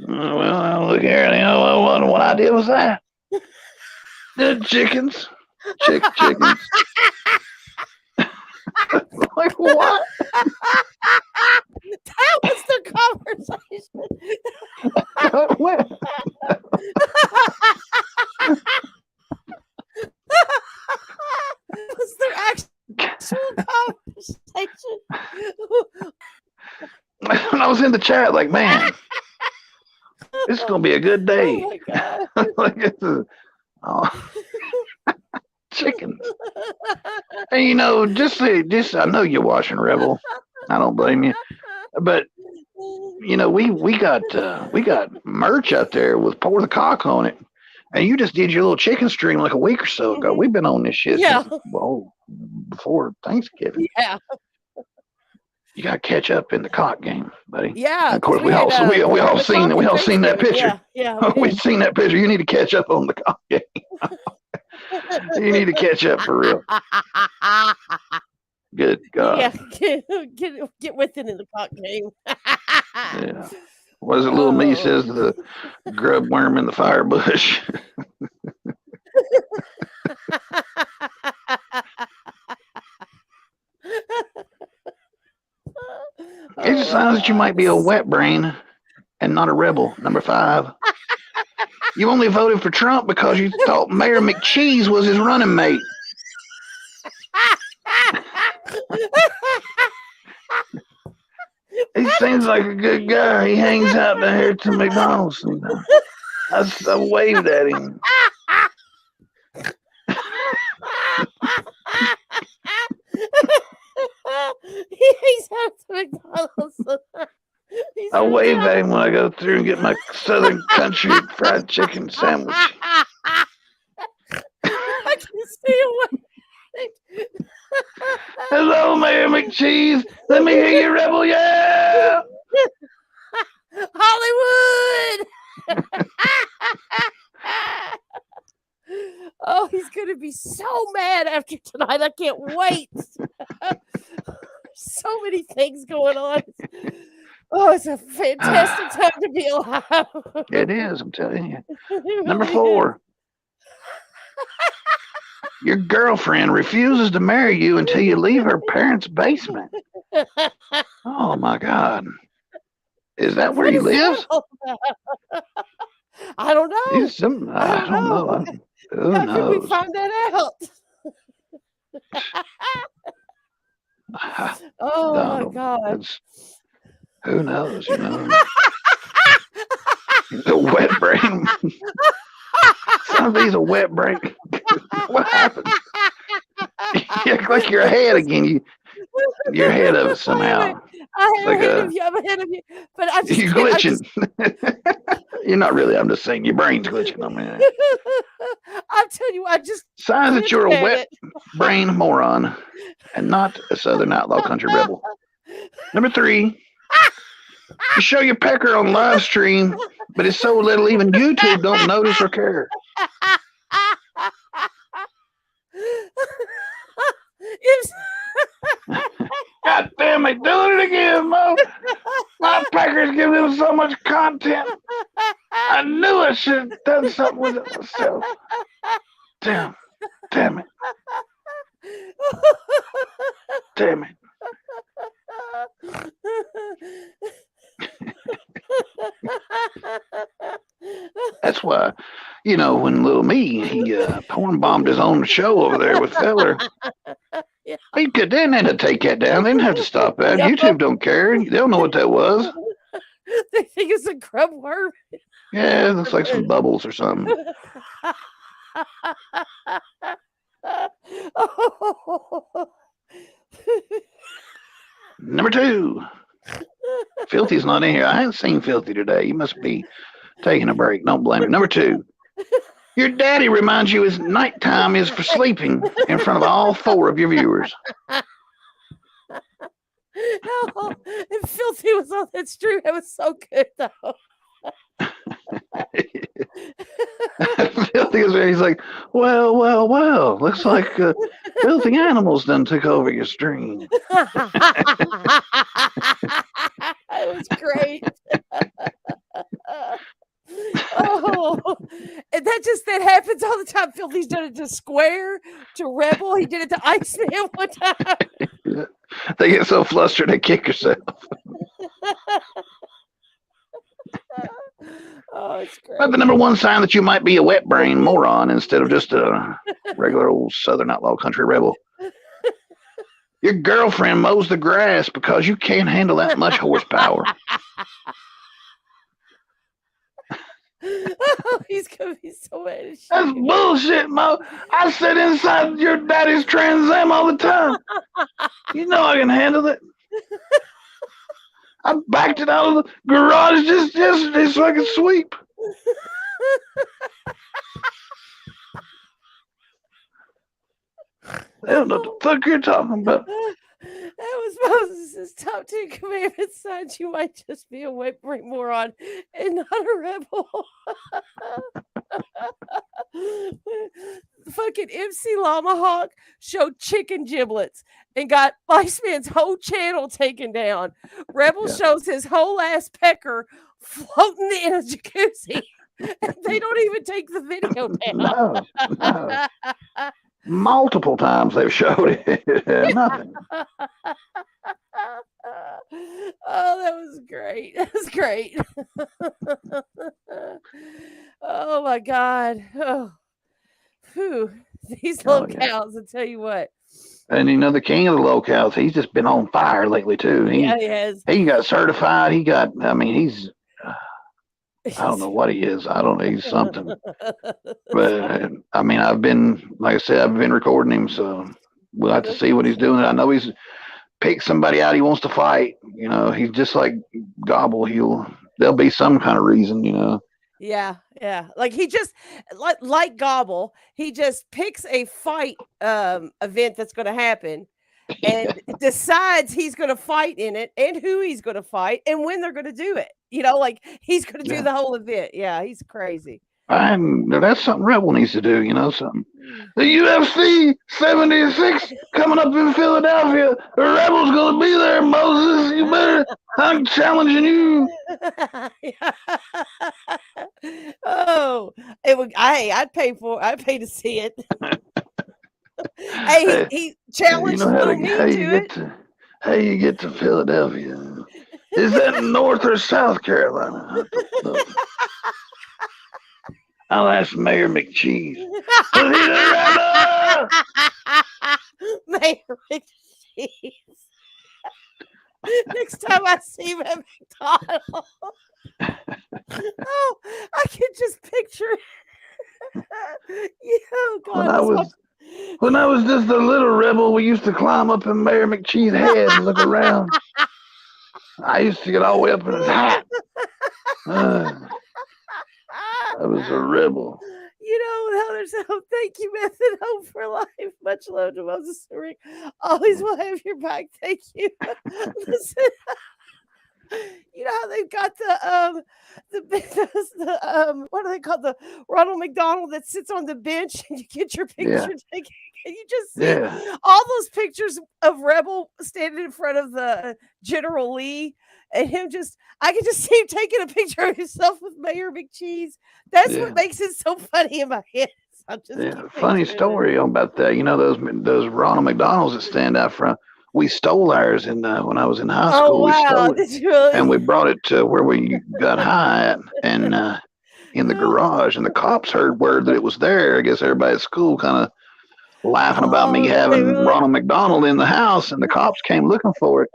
Well, look here. What idea was that? The chickens. Chickens. Like what? That was the conversation. What? Was there actual conversation? And I was in the chat like, man, this is gonna be a good day. Oh my God. Like chickens. And just I know you're watching Rebel. I don't blame you. But we got merch out there with Pour the Cock on it. And you just did your little chicken stream like a week or so ago. We've been on this shit since, before Thanksgiving. Yeah. You got to catch up in the cock game, buddy. Yeah. And of course, we all seen that picture. Yeah. We've seen that picture. You need to catch up on the cock game. You need to catch up for real. Good God. Yeah. Get with it in the cock game. Yeah. What is it little me says to the grub worm in the fire bush? It just sounds that you might be a wet brain and not a rebel. Number 5. You only voted for Trump because you thought Mayor McCheese was his running mate. He seems like a good guy. He hangs out down here to McDonald's sometimes. I waved at him. He hangs out to McDonald's. I wave at him when I go through and get my Southern Country fried chicken sandwich. I can see him. Hello, Mayor McCheese. Let me hear you, Rebel. Yeah. Hollywood. Oh, he's going to be so mad after tonight. I can't wait. So many things going on. Oh, it's a fantastic time to be alive. It is, I'm telling you. Number 4. Your girlfriend refuses to marry you until you leave her parents' basement. Oh my God. Is that where What he is that lives? all about? I don't know. He's some, I don't know. Who How can we knows? find that out? Oh my Donald, God. who knows, you know? The wet brain. Somebody's a wet brain. What happened? You act like you're ahead again. You're ahead of it somehow. I'm Like ahead of you. I'm ahead of you. But I just you're can't. glitching. You're not really. I'm just saying your brain's glitching. I mean, I'm telling you, I just signs that you're a at wet it. brain moron and not a Southern outlaw country rebel. Number 3, you show your pecker on live stream, but it's so little even YouTube don't notice or care. God damn it, doing it again, Mo. My pecker's giving him so much content. I knew I should have done something with it myself. Damn it. Damn it. That's why, you know, when little me, he porn bombed his own show over there with Feller. They didn't have to take that down. They didn't have to stop that. Yeah. YouTube don't care. They don't know what that was. They think it's a grub worm. Yeah, it looks like some bubbles or something. Number 2, Filthy's not in here. I haven't seen Filthy today. You must be taking a break. Don't blame me. Number 2, your daddy reminds you his nighttime is for sleeping in front of all 4 of your viewers. Oh, and Filthy was on that stream. It was so good, though. Filthy is there. He's like, well. Looks like filthy animals done took over your stream. It was great. Oh, and that happens all the time. Filthy's done it to Square, to Rebel. He did it to Iceman one time. They get so flustered they kick yourself. Oh, it's great. But the number 1 sign that you might be a wet brain moron instead of just a regular old Southern outlaw country rebel. Your girlfriend mows the grass because you can't handle that much horsepower. Oh, he's gonna be so mad as shit. That's bullshit, Mo. I sit inside your daddy's Trans Am all the time. You know I can handle it. I backed it out of the garage just yesterday so I could sweep. I don't know what the fuck you're talking about. That was Moses' top 2 commandments signs. You might just be a wet brain moron and not a rebel. Fucking MC Llama Hawk showed chicken giblets and got Iceman's whole channel taken down. Rebel shows his whole ass pecker floating in a jacuzzi. And they don't even take the video down. No. Multiple times they've showed it. Nothing. Oh, that was great. That was great. Oh my God. Oh. Whew. These little cows, I'll tell you what. And you know, the king of the LolCows, he's just been on fire lately too. He has. He got certified. He's I don't know what he is. I don't know. He's something. But I mean, like I said, I've been recording him, so we'll have to see what he's doing. I know he's picked somebody out he wants to fight. You know, he's just like Gobble. There'll be some kind of reason, you know. Yeah. Like he just like Gobble, he just picks a fight event that's going to happen and decides he's going to fight in it and who he's going to fight and when they're going to do it. You know, like he's going to do the whole event. Yeah, he's crazy. That's something Rebel needs to do, you know, something. The UFC 76 coming up in Philadelphia. The Rebel's going to be there, Moses. You better. I'm challenging you. Oh, it would. I'd pay to see it. Hey, he challenged you know little me how to you get it. to Philadelphia. Is that North or South Carolina? I don't know. I'll ask Mayor McCheese. Was he the rebel? Mayor McCheese. Next time I see him at McDonald's. Oh, I can just picture it. Oh When God, I was just a little rebel, we used to climb up in Mayor McCheese's head and look around. I used to get all the way up in his hat. I was a rebel. You know, Heather said, oh, thank you, Method Home for Life. Much love to Moses and Rick. Always will have your back. Thank you. Listen, you know how they've got what are they called? The Ronald McDonald that sits on the bench and you get your picture Yeah. taken. Can you just see Yeah. all those pictures of Rebel standing in front of the General Lee and him I can just see him taking a picture of himself with Mayor McCheese. That's Yeah. what makes it so funny in my head. I just Yeah, keep funny picturing it. story about that. You know those Ronald McDonald's that stand out front. We stole ours when I was in high Oh school. We wow! stole it, Did you really? and we brought it to where we got high at, and in the garage. And the cops heard word that it was there. I guess everybody at school kind of laughing about me Oh, did they having really? Ronald McDonald in the house, and the cops came looking for it.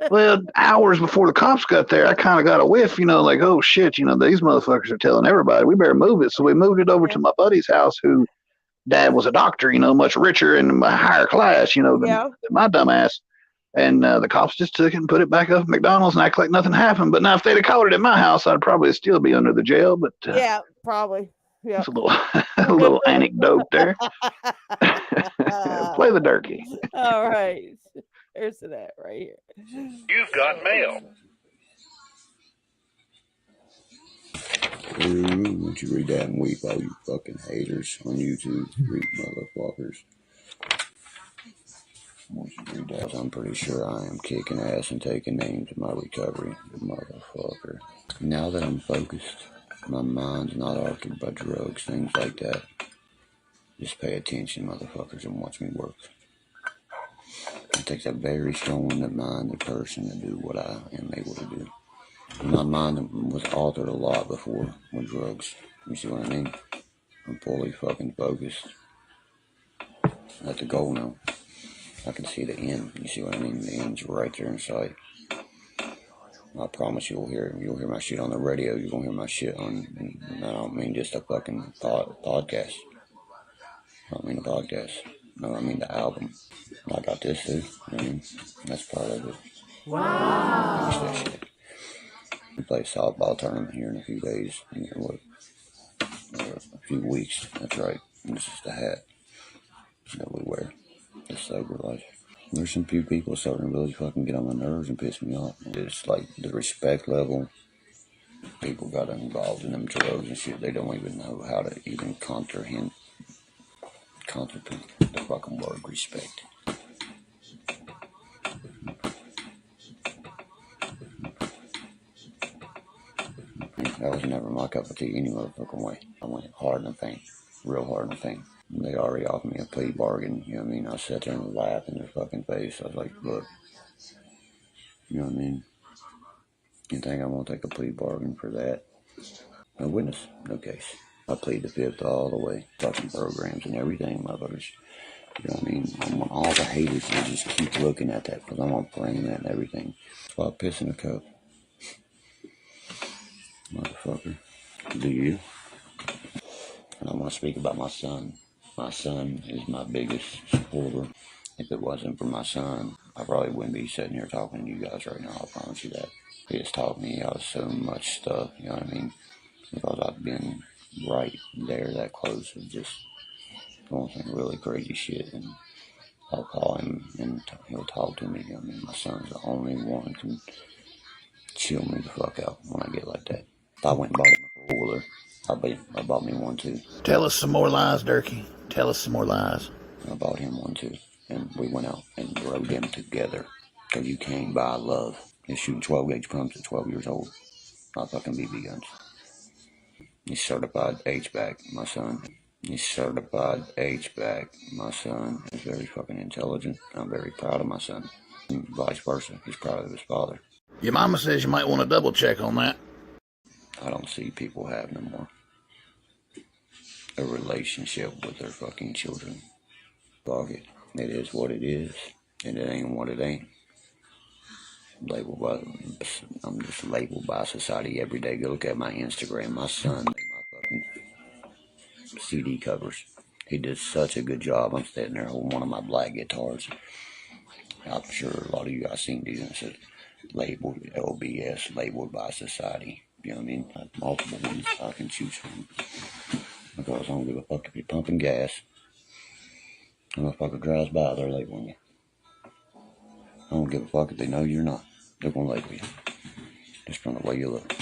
Well, hours before the cops got there, I kind of got a whiff, like, oh shit, these motherfuckers are telling everybody, we better move it. So we moved it over to my buddy's house, who dad was a doctor, much richer and a higher class, than my dumb ass. And the cops just took it and put it back up at McDonald's and act like nothing happened. But now, if they'd have caught it at my house, I'd probably still be under the jail. But Yeah, probably. Yeah. it's a little anecdote there. Play the Durkey. All right. Here's that right here. You've got mail. Ooh, won't you read that and weep, all you fucking haters on YouTube, you motherfuckers. Won't you read that? I'm pretty sure I am kicking ass and taking names in my recovery, you motherfucker. Now that I'm focused, my mind's not altered by drugs, things like that. Just pay attention, motherfuckers, and watch me work. It takes a very strong-minded person to do what I am able to do. My mind was altered a lot before with drugs. You see what I mean? I'm fully fucking focused. At the goal now. I can see the end. You see what I mean? The end's right there in sight. I promise you'll hear my shit on the radio. You're gonna hear my shit on. And I don't mean just a fucking podcast. I don't mean a podcast. No, I mean the album. I got this too. I mean, that's part of it. Wow. Finish that shit. We play a softball tournament here in a few days. A few weeks. That's right. And this is the hat that we wear. The sober life. There's some few people starting to really fucking get on my nerves and piss me off. It's like the respect level. People got involved in them drugs and shit. They don't even know how to even contemplate the fucking word respect. That was never my cup of tea any motherfucking way. I went hard in the paint. Real hard in the paint. They already offered me a plea bargain. You know what I mean? I sat there and laughed in their fucking face. I was like, look. You know what I mean? You think I'm gonna take a plea bargain for that? No witness, no case. I plead the fifth all the way. Fucking programs and everything, motherfuckers. You know what I mean? I want all the haters to just keep looking at that because I'm gonna frame that and everything. That's why I piss in a cup. Motherfucker. Do you? And I want to speak about my son. My son is my biggest supporter. If it wasn't for my son, I probably wouldn't be sitting here talking to you guys right now. I promise you that. He has taught me out so much stuff, you know what I mean? Because I've been right there, that close, of just going some really crazy shit. And I'll call him and he'll talk to me. I mean, my son's the only one who can chill me the fuck out when I get like that. If I went and bought him a four-wheeler, I bought me one too. Tell us some more lies, Durkey. Tell us some more lies. I bought him one too. And we went out and rode them together. Because you can't buy love. He's shooting 12-gauge pumps at 12 years old. Not fucking BB guns. He's certified H-back, my son. He's certified HVAC. My son is very fucking intelligent. I'm very proud of my son. And vice versa. He's proud of his father. Your mama says you might want to double check on that. I don't see people have no more a relationship with their fucking children. Fuck it. It is what it is. And it ain't what it ain't. I'm just labeled by society every day. Go look at my Instagram. My son made my fucking CD covers. He did such a good job. I'm sitting there holding one of my black guitars. I'm sure a lot of you guys seen these and it says labeled LBS, labeled by society. You know what I mean? Like multiple ones I can choose from. Because I don't give a fuck if you're pumping gas. A motherfucker drives by, they're labeling you. I don't give a fuck if they know you're not. They're gonna label you. Just from the way you look.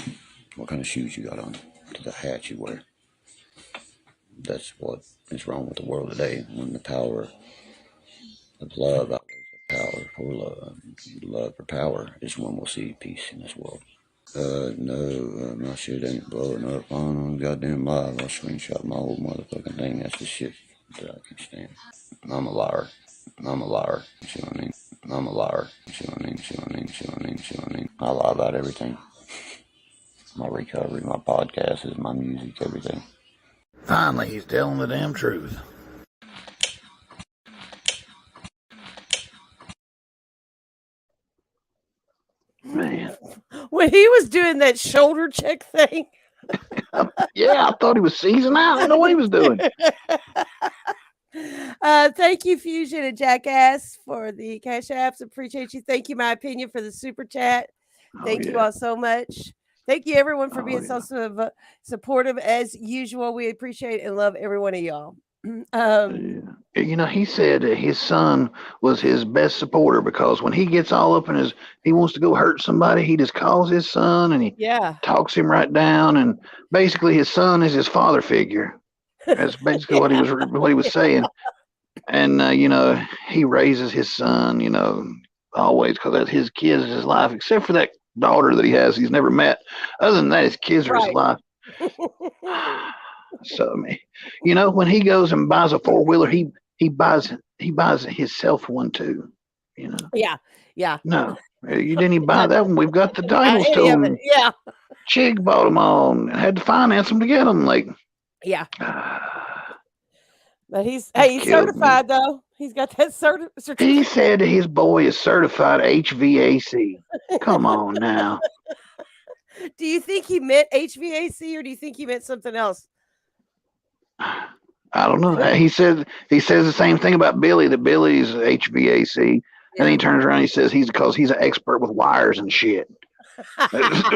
What kind of shoes you got on. To the hat you wear. That's what is wrong with the world today. When the power of love outweighs the power for love. Love for power is when we'll see peace in this world. No, my shit ain't blowing up on goddamn live. I'll screenshot my whole motherfucking thing. That's the shit that I can stand. I'm a liar. I'm a liar. See what I mean? I'm a liar. See what I mean? See what I mean? See what I mean? See what I mean? I lie about everything. My recovery, my podcast is my music, everything. Finally, he's telling the damn truth. Man. When he was doing that shoulder check thing. Yeah, I thought he was seizing out. I didn't know what he was doing. Thank you, Fusion and Jackass, for the cash apps. Appreciate you. Thank you, My Opinion, for the super chat. Thank you all so much. Thank you, everyone, for being so supportive as usual. We appreciate and love every one of y'all. You know, he said that his son was his best supporter because when he gets all up in his, he wants to go hurt somebody, he just calls his son and he talks him right down. And basically, his son is his father figure. That's basically what he was saying. And you know, he raises his son, you know, always because that's his kids, his life, except for that daughter that he has, he's never met. Other than that, his kids are his life. So, I mean, you know, when he goes and buys a 4-wheeler, he buys himself one too. You know. Yeah. No, you didn't even buy that one. We've got the titles to them. Yeah. Chig bought them all and had to finance them to get them. Like. Yeah. But he's certified though. He's got that certificate. He said his boy is certified HVAC. Come on now. Do you think he meant HVAC or do you think he meant something else? I don't know. He says the same thing about Billy, that Billy's HVAC. And then he turns around and he says because he's an expert with wires and shit. That's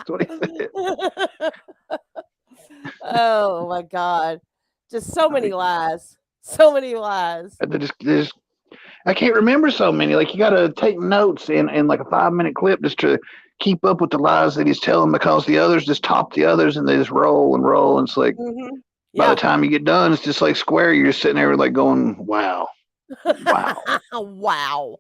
what he said. Oh my God. Just so many lies. So many lies. I can't remember so many. Like you gotta take notes in like a 5-minute clip just to keep up with the lies that he's telling because the others just top the others and they just roll and roll. And it's like by the time you get done, it's just like Square, you're just sitting there like going, wow. Wow.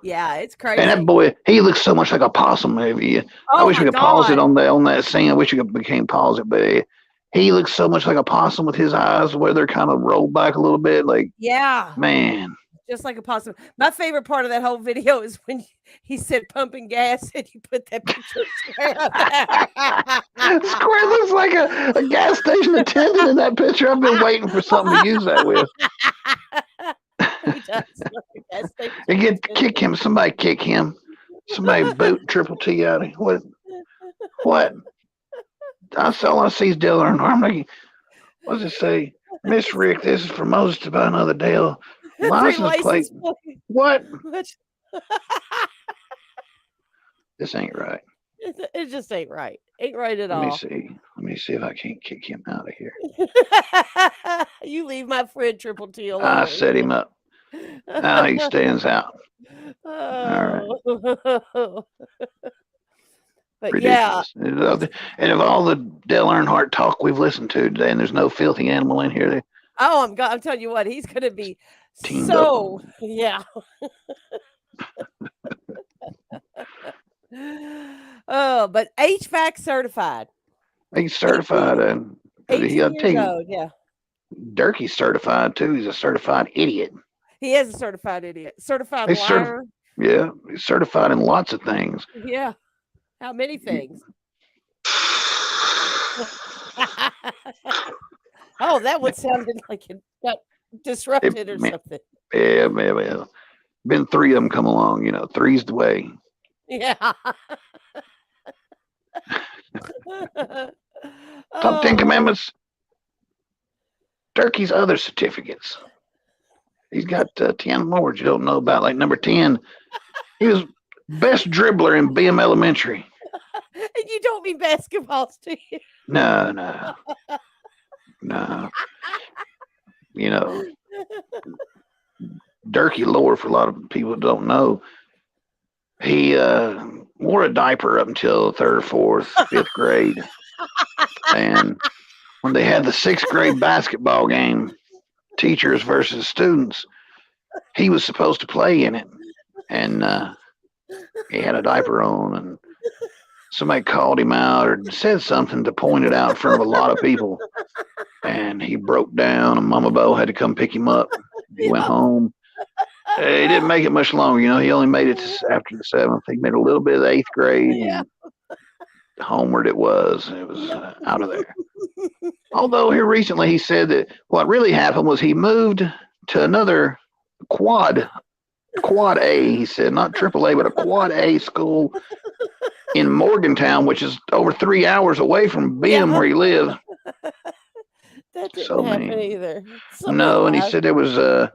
Yeah, it's crazy. And that boy, he looks so much like a possum. I wish we could pause it on that scene. I wish we became pause it, but he looks so much like a possum with his eyes where they're kind of rolled back a little bit. Like, man, just like a possum. My favorite part of that whole video is when he said pumping gas and you put that picture of Square up there. Square looks like a gas station attendant in that picture. I've been waiting for something to use that with. He does. Kick him. Somebody kick him. Somebody boot Triple T out of him. What? All I see is Dale Earnhardt. Like, what does it say? Miss Rick, this is for Moses to buy another Dale license plate. What? This ain't right. It just ain't right. Ain't right at all. Let me see if I can't kick him out of here. You leave my friend Triple T alone. I set him up. Now he stands out. All right. But ridiculous. And of all the Dale Earnhardt talk we've listened to today, and there's no filthy animal in here. I'm telling you what, he's going to be teamed so up. Yeah. Oh, but HVAC certified. He's certified. 18 years old, yeah. Durkey's certified too. He's a certified idiot. He is a certified idiot. Certified He's liar. Yeah, he's certified in lots of things. Yeah. How many things? Oh, that one sounded like it got disrupted or something. Yeah. Been 3 of them come along. 3's the way. Yeah. Top 10 commandments. Durkey's other certificates. He's got 10 more you don't know about. Like number 10, he was best dribbler in BM Elementary. And you don't mean basketballs, do you? No. Durkey lore, for a lot of people that don't know, he wore a diaper up until 3rd, 4th, 5th grade. And when they had the 6th grade basketball game, teachers versus students, he was supposed to play in it. And he had a diaper on, and somebody called him out or said something to point it out in front of a lot of people. And he broke down, and Mama Bo had to come pick him up. He went home. He didn't make it much longer. He only made it to after the 7th. He made a little bit of the 8th grade. Yeah. And homeward it was. It was out of there. Although here recently he said that what really happened was he moved to another quad A, he said, not AAA, but a quad A school in Morgantown, which is over 3 hours away from BM where he lived. That didn't happen either. No, and he said there was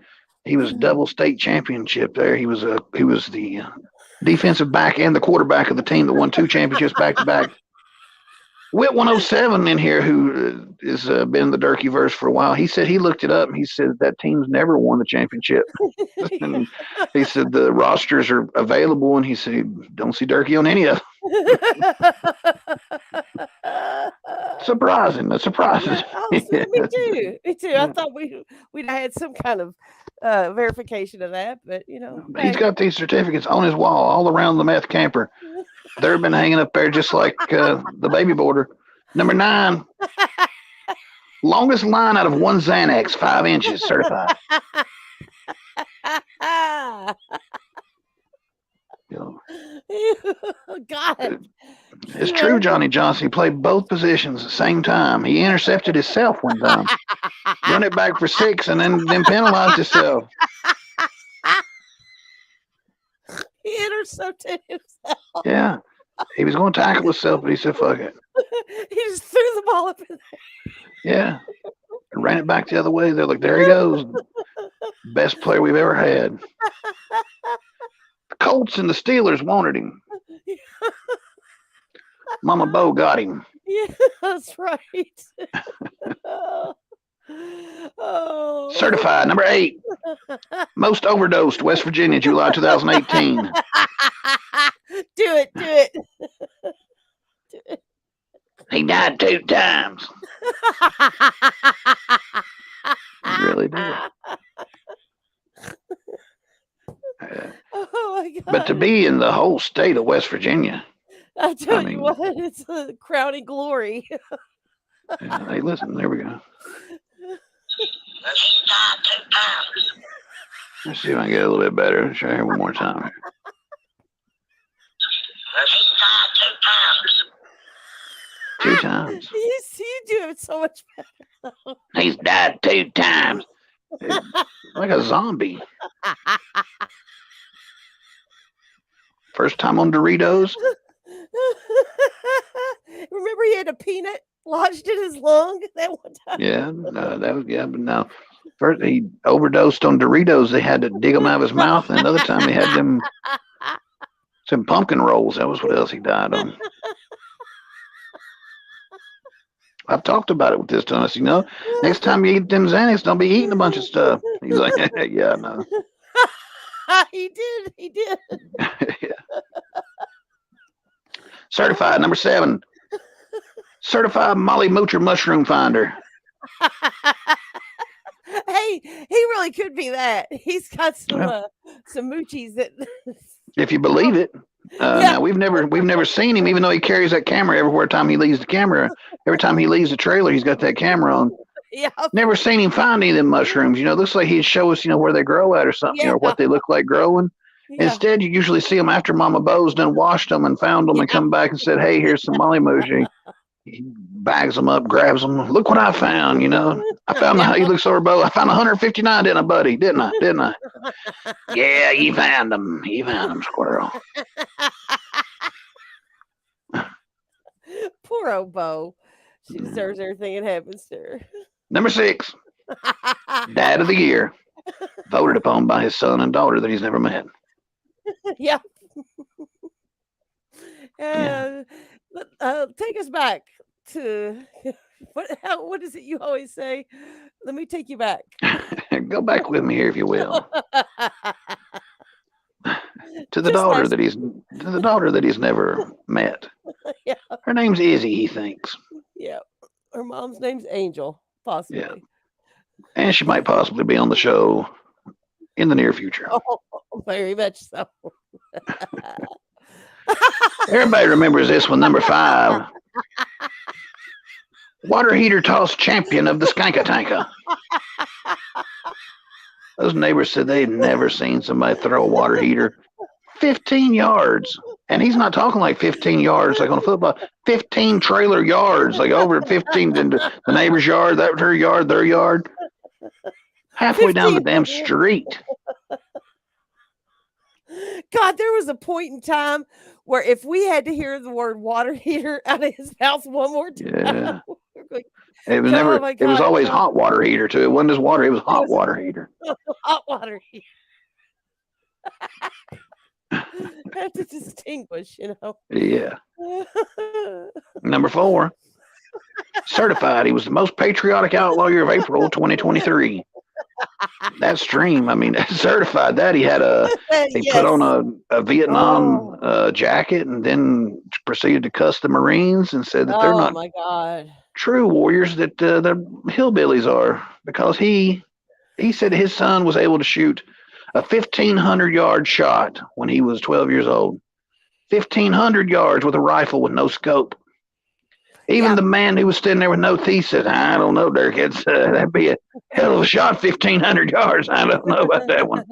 he was double state championship there. He was the defensive back and the quarterback of the team that won 2 championships back to back. Whit 107 in here, who has been in the Durkey verse for a while, he said he looked it up and he said that team's never won the championship. And he said the rosters are available, and he said he don't see Durkey on any of them. Surprising. That's surprising. Yeah, me too. I thought we'd had some kind of verification of that, but He's got these certificates on his wall all around the meth camper. They've been hanging up there just like the baby border. Number 9, longest line out of 1 Xanax, 5 inches, certified. God. It's true, Johnny Johnson. He played both positions at the same time. He intercepted himself one time, run it back for 6, and then penalized himself. He intercepted himself. Yeah. He was going to tackle himself, but he said, fuck it. He just threw the ball up in there. Yeah. And ran it back the other way. They're like, there he goes. Best player we've ever had. The Colts and the Steelers wanted him. Mama Bo got him. Yeah, that's right. Oh. Certified, number 8. Most overdosed, West Virginia, July 2018. Do it. Do it. He died 2 times. He really did. Oh my God. But to be in the whole state of West Virginia. I tell you what, it's a crowning glory. Hey, listen, there we go. Let's see if I can get a little bit better. Try here one more time. Two times. You do it so much better. He's died 2 times. Like a zombie. First time on Doritos. Remember he had a peanut lodged in his lung that one time? Yeah, but no. First he overdosed on Doritos. They had to dig them out of his mouth, and another time they had some pumpkin rolls. That was what else he died on. I've talked about it with this Thomas. Next time you eat them Xanax, don't be eating a bunch of stuff. He's like, yeah, no. He did. Yeah. Certified, number 7. Certified Molly Moocher mushroom finder. Hey, he really could be that. He's got some moochies that. If you believe it, Now we've never seen him, even though he carries that camera everywhere time he leaves the camera. Every time he leaves the trailer, he's got that camera on. Yeah. Never seen him find any of them mushrooms. It looks like he'd show us, where they grow at or something, or what they look like growing. Yeah. Instead, you usually see them after Mama Bo's done washed them and found them and come back and said, "Hey, here's some Molly Moose." He bags them up, grabs them. Look what I found, I found he looks over Bo. I found 159, didn't I, buddy? Didn't I? Yeah, you found them. You found them, squirrel. Poor old Bo. She deserves everything that happens to her. Number 6, Dad of the Year, voted upon by his son and daughter that he's never met. Yeah. Take us back to what is it you always say? Let me take you back. Go back with me here, if you will. To the daughter that he's never met. Yeah. Her name's Izzy, he thinks. Yeah. Her mom's name's Angel, possibly. Yeah. And she might possibly be on the show in the near future. Oh, very much so. Everybody remembers this one, number 5. Water heater toss champion of the Skanka-Tanka. Those neighbors said they'd never seen somebody throw a water heater 15 yards. And he's not talking like 15 yards like on a football. 15 trailer yards, like over 15 into the neighbor's yard, that was her yard, their yard. Halfway down the damn street. God, there was a point in time where if we had to hear the word water heater out of his mouth one more time, Yeah. like, It was it was always hot water heater too. It wasn't just water, it was hot water heater. Hot water heater. Have to distinguish, Yeah. Number 4. Certified. He was the most patriotic outlaw year of April 2023. That stream, certified that he had he put on a Vietnam jacket and then proceeded to cuss the Marines and said that they're not my God. true warriors, that the hillbillies are, because he said his son was able to shoot a 1,500-yard shot when he was 12 years old. 1,500 yards with a rifle with no scope. Even the man who was standing there with no teeth said, "I don't know, Dirk. That'd be a hell of a shot, 1,500 yards. I don't know about that one."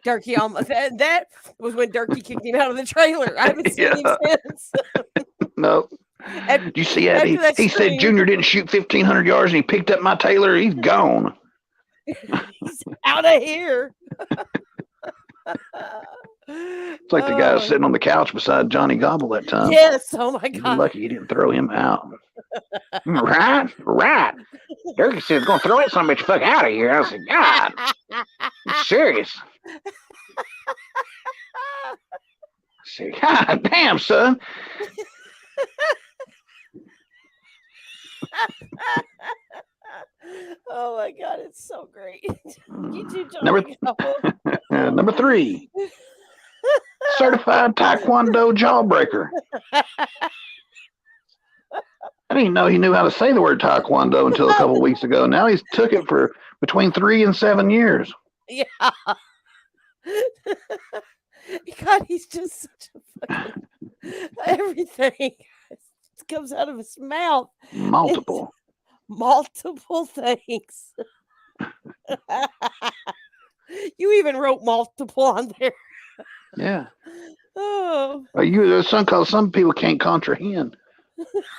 Durkey almost that was when Durkey kicked him out of the trailer. I haven't seen him since. No. Did you see that? He said Junior didn't shoot 1,500 yards and he picked up my Taylor. He's gone. He's out of here. It's like the guy was sitting on the couch beside Johnny Gobble that time. Yes. Oh my He's God. lucky he didn't throw him out. Right. Durkey said, "Gonna throw that son of a bitch fuck out of here." I said, "God, I'm serious." I said, "God damn, son." Oh my God, it's so great. You too, Johnny. Number 3. Certified Taekwondo jawbreaker. I didn't know he knew how to say the word Taekwondo until a couple of weeks ago. Now he's took it for between 3 and 7 years. Yeah. God, he's just such a fucking everything. It comes out of his mouth. Multiple things. You even wrote multiple on there. Yeah. Oh. Some people can't comprehend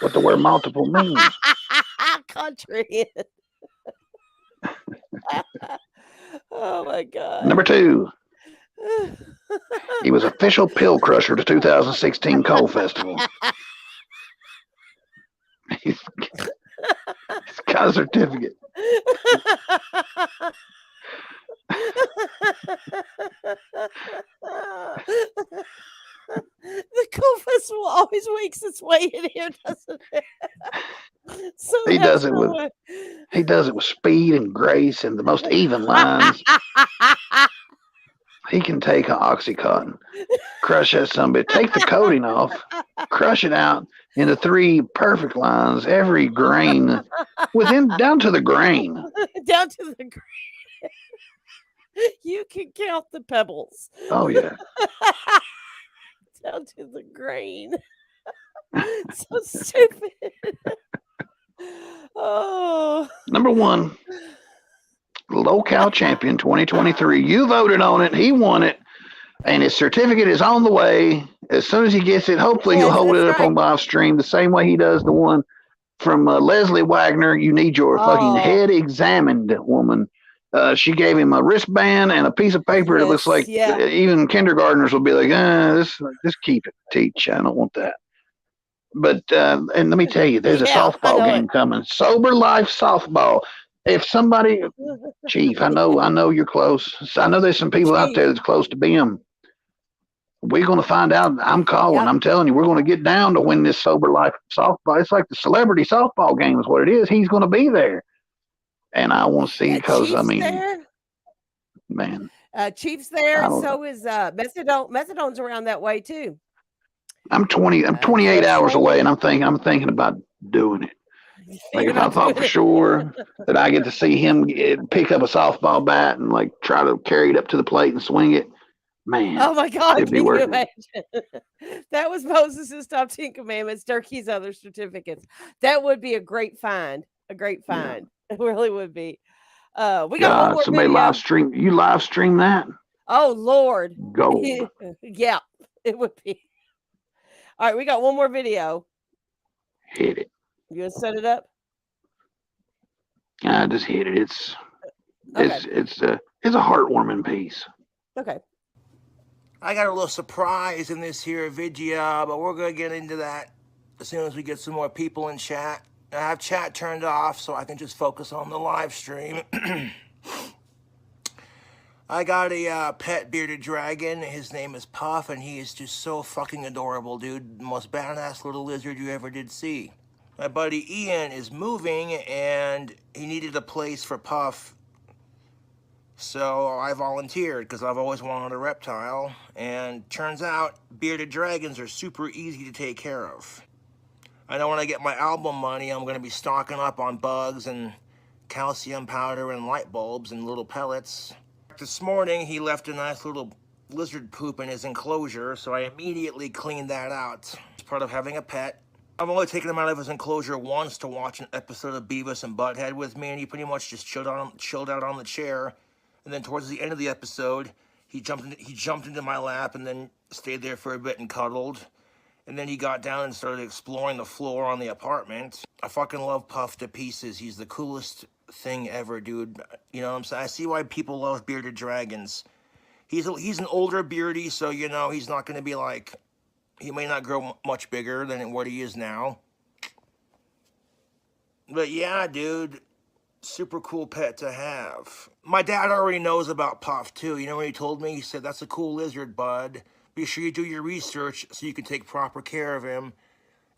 what the word multiple means. Comprehend. Oh my God. Number 2. He was official pill crusher to 2016 Coal Festival. He's got a certificate. The Coal Festival always makes its way in here, doesn't it? He does it with speed and grace and the most even lines. He can take an Oxycontin, crush that sumbitch, take the coating off, crush it out into 3 perfect lines, every grain down to the grain. Down to the grain. You can count the pebbles. Oh yeah. down to the grain. So stupid. Oh. Number one, LolCow champion 2023. You voted on it. He won it. And his certificate is on the way. As soon as he gets it, hopefully he'll Yes, hold it that's up right. on live stream the same way he does the one from Leslie Wagner. You need your fucking Oh. head examined, woman. She gave him a wristband and a piece of paper. It looks Yes, like yeah. even kindergartners will be like, just keep it, teach. I don't want that. But and let me tell you, there's a Yeah, I softball know game coming. Sober Life softball. If somebody, Chief, I know you're close. I know there's some people out there that's close to being. We're going to find out. I'm calling. Yep. I'm telling you, we're going to get down to win this Sober Life softball. It's like the celebrity softball game is what it is. He's going to be there. And I want to see because, Chief's I mean, there. man. Chief's there, I and don't so is Methadone. Methadone's around that way too. I'm 28 hours away, and I'm thinking about doing it. Like if I thought for sure that I get to see him pick up a softball bat and like try to carry it up to the plate and swing it, man. Oh my God, it'd be can you worth it. imagine? That was Moses' top 10 commandments, Durkey's other certificates. That would be a great find. A great find. It really would be. We got one God, more somebody video. live stream that. Oh Lord. Gold. Yeah, it would be. All right, we got one more video. Hit it. You gonna set it up? I just hit it. It's a heartwarming piece. Okay. I got a little surprise in this here video, but we're gonna get into that as soon as we get some more people in chat. I have chat turned off so I can just focus on the live stream. I got a pet bearded dragon. His name is Puff, and he is just so fucking adorable, dude. The most badass little lizard you ever did see. My buddy Ian is moving, and he needed a place for Puff. So I volunteered because I've always wanted a reptile. And turns out bearded dragons are super easy to take care of. I know when I get my album money, I'm going to be stocking up on bugs and calcium powder and light bulbs and little pellets. This morning, he left a nice little lizard poop in his enclosure, so I immediately cleaned that out. It's part of having a pet. I've only taken him out of his enclosure once to watch an episode of Beavis and Butthead with me, and he pretty much just chilled out on the chair. And then towards the end of the episode, he jumped into my lap and then stayed there for a bit and cuddled. And then he got down and started exploring the floor on the apartment. I fucking love Puff to pieces. He's the coolest thing ever, dude. You know what I'm saying? I see why people love bearded dragons. He's an older beardy, so, you know, he's not going to be like... He may not grow much bigger than what he is now. But yeah, dude, super cool pet to have. My dad already knows about Puff, too. You know what he told me? He said, that's a cool lizard, bud. Be sure you do your research so you can take proper care of him.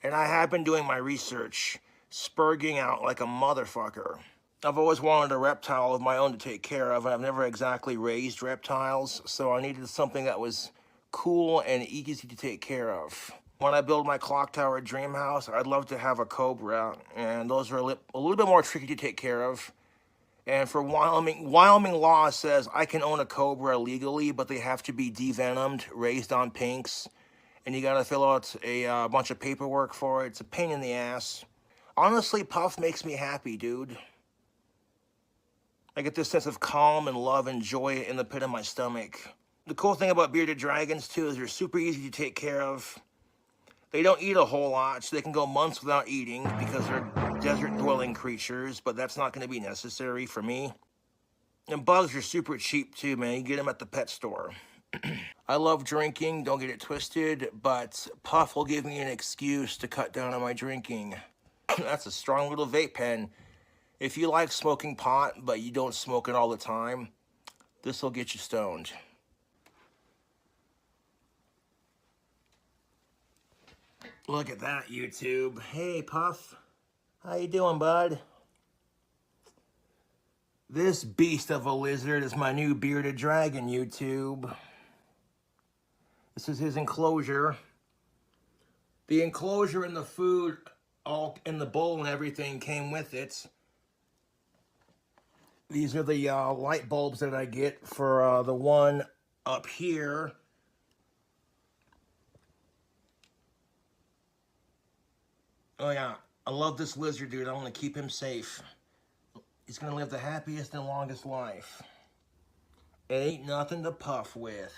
And I have been doing my research, spurging out like a motherfucker. I've always wanted a reptile of my own to take care of, and I've never exactly raised reptiles, so I needed something that was cool and easy to take care of. When I build my clock tower dream house, I'd love to have a cobra, and those are a little bit more tricky to take care of. And for Wyoming law says I can own a cobra legally, but they have to be devenomed, raised on pinks, and you gotta fill out a bunch of paperwork for it. It's a pain in the ass. Honestly, Puff makes me happy, dude. I get this sense of calm and love and joy in the pit of my stomach. The cool thing about bearded dragons, too, is they're super easy to take care of. They don't eat a whole lot, so they can go months without eating because they're desert-dwelling creatures, but that's not going to be necessary for me. And bugs are super cheap, too, man. You get them at the pet store. I love drinking, don't get it twisted, but Puff will give me an excuse to cut down on my drinking. That's a strong little vape pen. If you like smoking pot, but you don't smoke it all the time, this will get you stoned. Look at that, YouTube. Hey, Puff. How you doing, bud? This beast of a lizard is my new bearded dragon, YouTube. This is his enclosure. The enclosure and the food, all in the bowl and everything, came with it. These are the light bulbs that I get for the one up here. Oh yeah, I love this lizard, dude. I want to keep him safe. He's gonna live the happiest and longest life. It ain't nothing to puff with.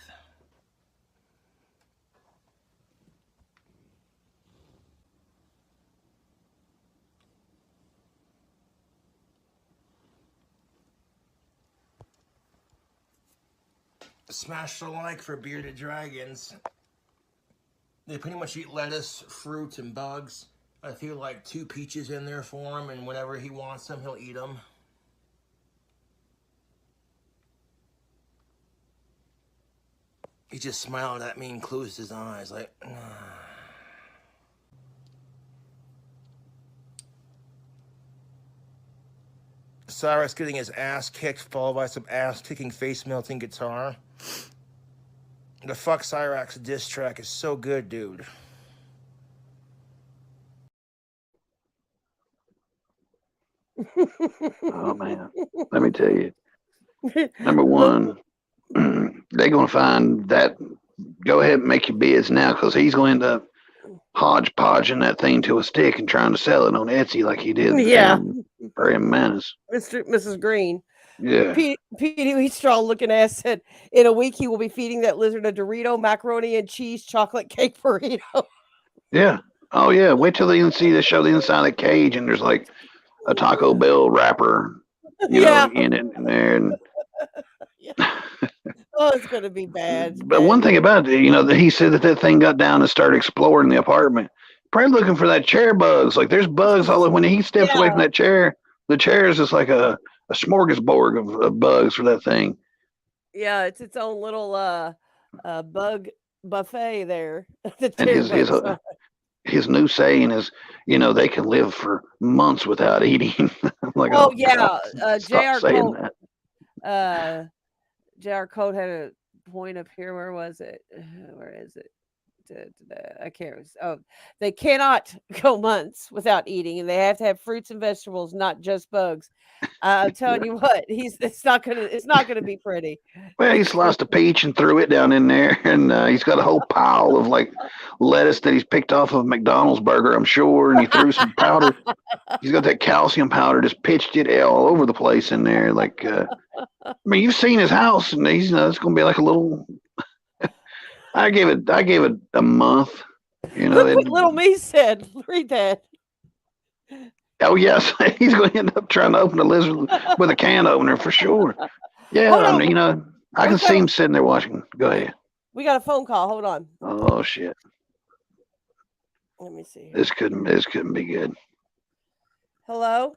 Smash the like for bearded dragons. They pretty much eat lettuce, fruits, and bugs. I feel like 2 peaches in there for him, and whenever he wants them, he'll eat them. He just smiled at me and closed his eyes like, Cyrus getting his ass kicked, followed by some ass-kicking, face-melting guitar. The Fuck Cyrax diss track is so good, dude. Oh man, let me tell you. Number one, they're gonna find that. Go ahead and make your bids now, because he's gonna end up hodgepodging that thing to a stick and trying to sell it on Etsy like he did. Yeah. Prairie Menace. Mrs. Green. Yeah. Petey Wheatstraw looking ass said, in a week he will be feeding that lizard a Dorito, macaroni and cheese, chocolate cake burrito. Yeah. Oh yeah. Wait till they see they show the inside of the cage and there's like a Taco Bell wrapper, you know, in it in there. And Oh, it's gonna be bad. but one thing about it, you know, that he said that thing got down and started exploring the apartment, probably looking for that chair bugs. Like there's bugs all when he steps away from that chair. The chair is just like a smorgasbord of bugs for that thing. Yeah, it's its own little bug buffet there. The And his new saying is, you know, they can live for months without eating. I'm like, oh yeah, God, J.R. stop saying Cole. that. J.R. Code had a point up here. Where was it? Where is it? I can't. Oh, they cannot go months without eating, and they have to have fruits and vegetables, not just bugs. I'm telling you what, it's not gonna be pretty. Well, he sliced a peach and threw it down in there, and he's got a whole pile of like lettuce that he's picked off of McDonald's burger, I'm sure, and he threw some powder. He's got that calcium powder, just pitched it all over the place in there. Like, I mean, you've seen his house, and he's, you know, it's going to be like a little. I gave it a month. You know, Look what little me said. Read that. Oh yes, he's going to end up trying to open a lizard with a can opener for sure. Yeah, I mean, you know, I can see him sitting there watching. Go ahead. We got a phone call. Hold on. Oh shit. Let me see. This couldn't be good. Hello?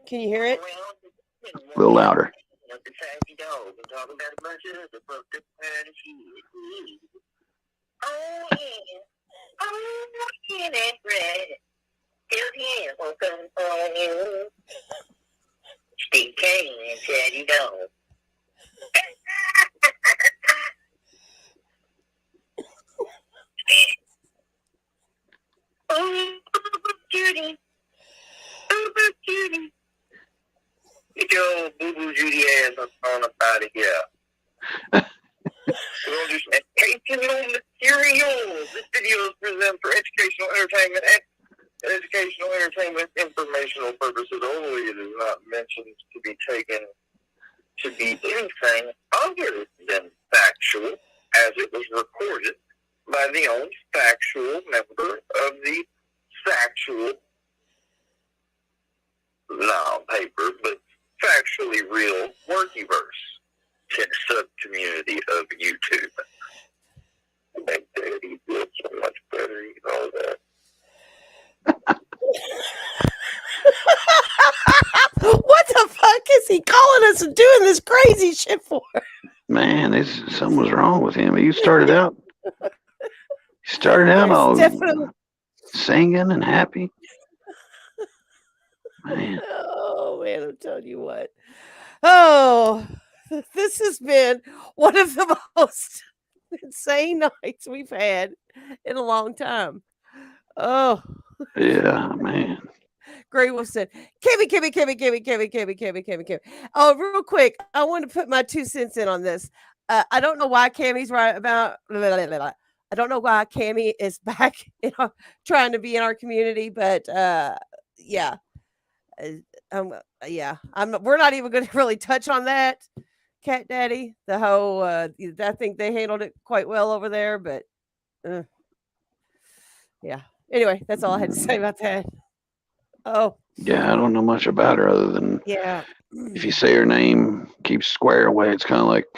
Can you hear it? A little louder. Steve Kane and Teddy Dog. Oh, Judy. Oh, Judy. Get your old boo-boo Judy ass on up out of here. We're going to do some educational materials. This video is presented for educational entertainment and educational entertainment informational purposes only. It is not mentioned to be taken to be anything other than factual, as it was recorded by the only factual member of the factual, non-paper, but factually real Workyverse sub-community of YouTube. Make Daddy feel so much better, you know that. What the fuck is he calling us and doing this crazy shit for? Man, something was wrong with him. You started out all definitely singing and happy. Man. Oh man, I'm telling you what. Oh, this has been one of the most insane nights we've had in a long time. Oh. Yeah, man. Gray Wolf said, Kimmy. Oh, real quick, I want to put my 2 cents in on this. I don't know why Cammy's right about. Blah, blah, blah, blah. I don't know why Cammy is back trying to be in our community, but yeah. Yeah, we're not even going to really touch on that, Cat Daddy. The whole, I think they handled it quite well over there, but yeah. Anyway, that's all I had to say about that. Oh, Yeah, I don't know much about her other than yeah. if you say her name, keep Square away. It's kind of like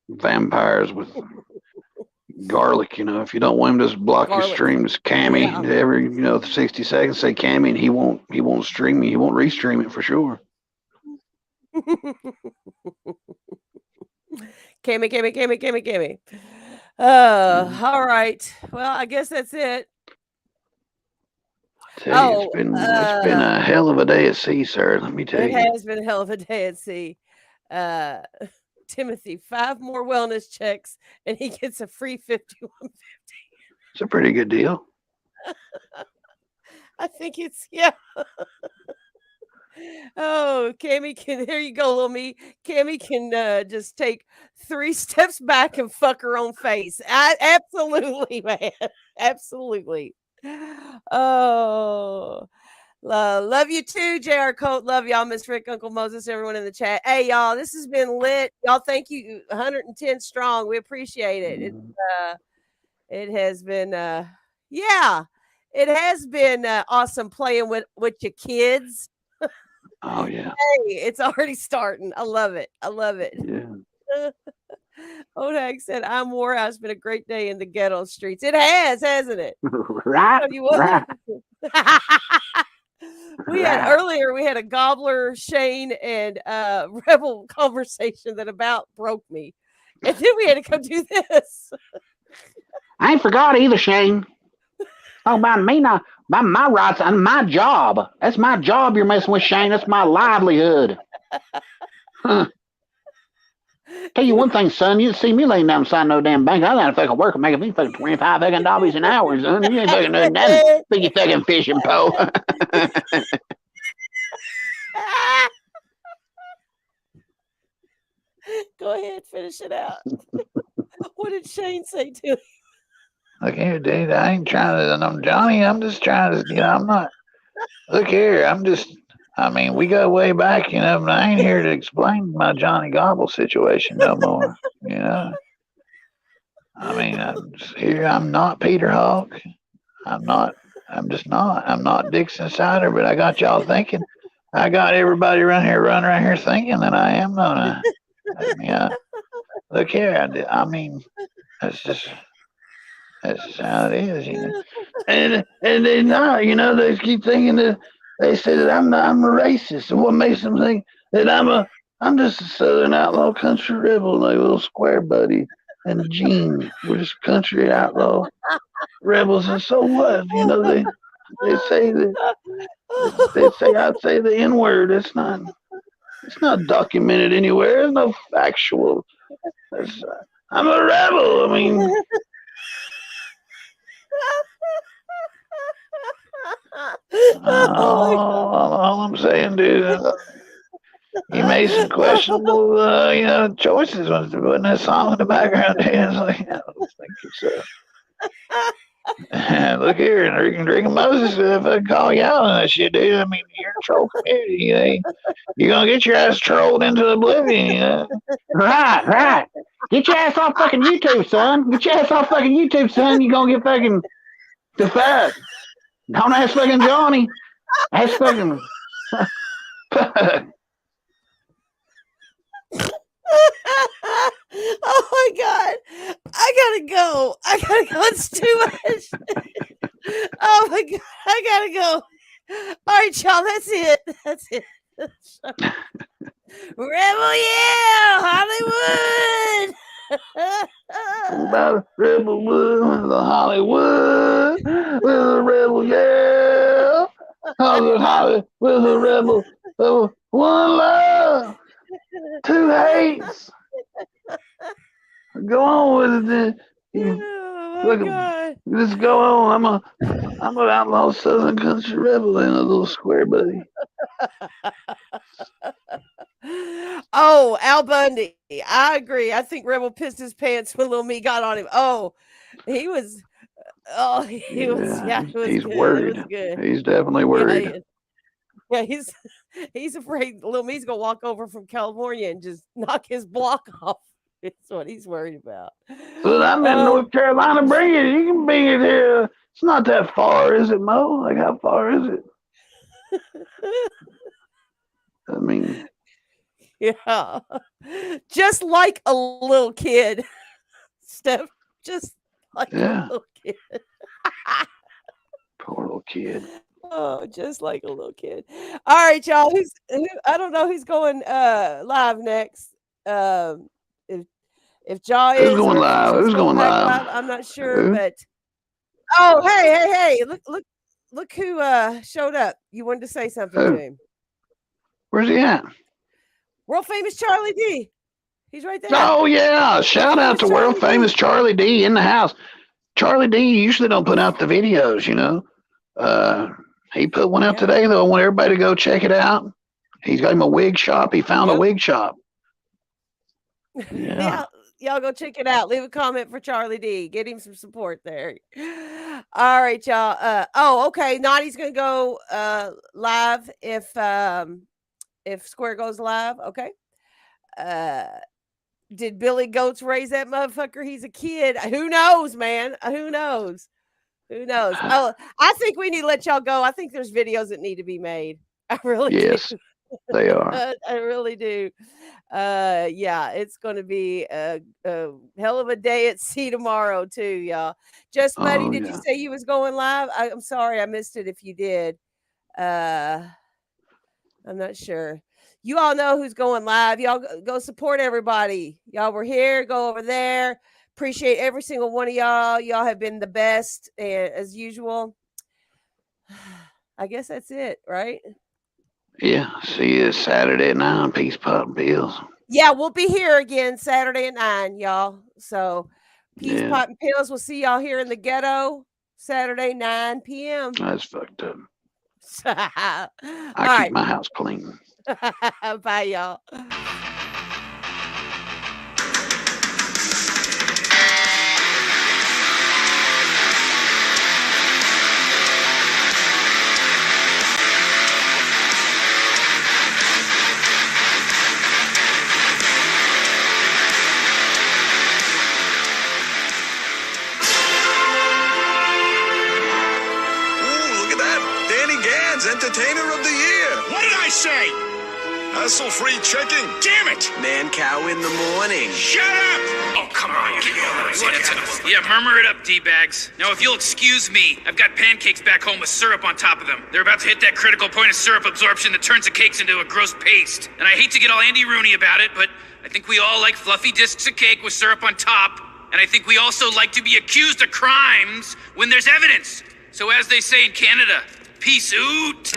vampires with garlic. If you don't want him to block your Garlic. streams, Cammy. Yeah. Every 60 seconds, say Cammy, and he won't stream me. He won't restream it for sure. Cammy. All right. Well, I guess that's it. Tell you, it's been a hell of a day at sea, sir. Let me tell It you. has been a hell of a day at sea. Timothy, 5 more wellness checks, and he gets a free 5150. It's a pretty good deal. I think it's Oh, Cammy can. There you go, little me. Cammy can just take 3 steps back and fuck her own face. Absolutely, man. Absolutely. Oh, love you too, JR Colt. Love y'all, Miss Rick, Uncle Moses, everyone in the chat. Hey, y'all, this has been lit. Y'all, thank you. 110 strong. We appreciate it. It has been, it has been awesome playing with your kids. Oh yeah. Hey, it's already starting. I love it. Yeah. Odag said, I'm Warhouse. It's been a great day in the ghetto streets. It has, hasn't it? Right. Right. We had a Gobbler, Shane, and Rebel conversation that about broke me. And then we had to come do this. I ain't forgot either, Shane. Oh, about me now. About my rights and my job. That's my job you're messing with, Shane. That's my livelihood. Huh. Tell you one thing, son. You see me laying down beside no damn bank. I got to fucking work and making me fucking 25 fucking dollars an hour, son. You ain't fucking doing nothing. Think you fucking fishing pole. Go ahead, finish it out. What did Shane say to him? Look here, dude. I ain't trying to. I'm Johnny. I'm just trying to. I'm not. Look here. We go way back, but I ain't here to explain my Johnny Gobble situation no more. I'm just here. I'm not Peter Hawk. I'm just not. I'm not Dixon Cider, but I got y'all thinking. I got everybody running around here thinking that I am, don't I? Look here. That's just how it is, And they not, they keep thinking that they say that I'm a racist. And what makes them think that I'm just a Southern outlaw country rebel, like little Square Buddy and Gene. We're just country outlaw rebels, and so what? They say I'd say the N-word. It's not documented anywhere. There's no factual. I'm a rebel. All I'm saying, dude, you made some questionable, choices when putting that song in the background. Dude. I was like, I don't think so. Look here, and Rick and Moses, if I call you out on that shit, dude, you're in troll community. You're gonna get your ass trolled into oblivion. Right. Get your ass off fucking YouTube, son. Get your ass off fucking YouTube, son. You're gonna get fucking the fuck. Don't ask fucking Johnny. Ask fucking. Oh my God. I gotta go. It's too much. Oh my God. I gotta go. All right, y'all. That's it. Rebel Hollywood. About rebel wood, the Hollywood, with a rebel, yeah. Hollywood, with a rebel, one love, two hates. Go on with it, then. Just go on. I'm an outlaw Southern country rebel and a little Square Buddy. Oh, Al Bundy. I agree. I think Rebel pissed his pants when Little Me got on him. Oh, he was. Oh, he was. Yeah, it was he's good. It worried. was good. He's definitely Yeah, worried. yeah. He's afraid Little Me's gonna walk over from California and just knock his block off. That's what he's worried about. So I'm in North Carolina. Bring it. You can bring it here. It's not that far, is it, Mo? Like, how far is it? I mean, yeah, just like a little kid, Steph. Just like a little kid. Poor little kid. Oh, just like a little kid. All right, y'all. I don't know who's going live next. If Jaw Who's is going or if live? Truth's Who's going back live? I'm not sure, Who? but oh, hey! Look who showed up. You wanted to say something to him. Where's he at? World famous Charlie D. He's right there. Oh yeah! Shout out to world famous Charlie D in the house. Charlie D usually don't put out the videos, you know. He put one out today though. I want everybody to go check it out. He's got him a wig shop. He found a wig shop. Yeah. Y'all go check it out. Leave a comment for Charlie D. Get him some support there. All right, y'all. Okay. Naughty's gonna go live if Square goes live. Okay. Did Billy Goats raise that motherfucker? He's a kid. Who knows, man? Who knows? Who knows? Oh, I think we need to let y'all go. I think there's videos that need to be made. I really do. They are. I really do. Yeah, it's going to be a hell of a day at sea tomorrow too, y'all. Just Buddy, did you say you was going live? I'm sorry, I missed it if you did. I'm not sure. You all know who's going live. Y'all go support everybody. Y'all were here, go over there. Appreciate every single one of y'all. Y'all have been the best as usual. I guess that's it, right? Yeah. See you Saturday at 9. Peace, Pot, and Pills. Yeah, we'll be here again Saturday at 9, y'all. So peace, pot, and pills. We'll see y'all here in the ghetto Saturday, 9 p.m. That's fucked up. I keep my house clean. Bye, y'all. Entertainer of the Year. What did I say? Hassle-free checking. Damn it! Man-cow in the morning. Shut up! Oh, come on. Yeah, murmur it up, D-bags. Now, if you'll excuse me, I've got pancakes back home with syrup on top of them. They're about to hit that critical point of syrup absorption that turns the cakes into a gross paste. And I hate to get all Andy Rooney about it, but I think we all like fluffy discs of cake with syrup on top. And I think we also like to be accused of crimes when there's evidence. So as they say in Canada, peace out.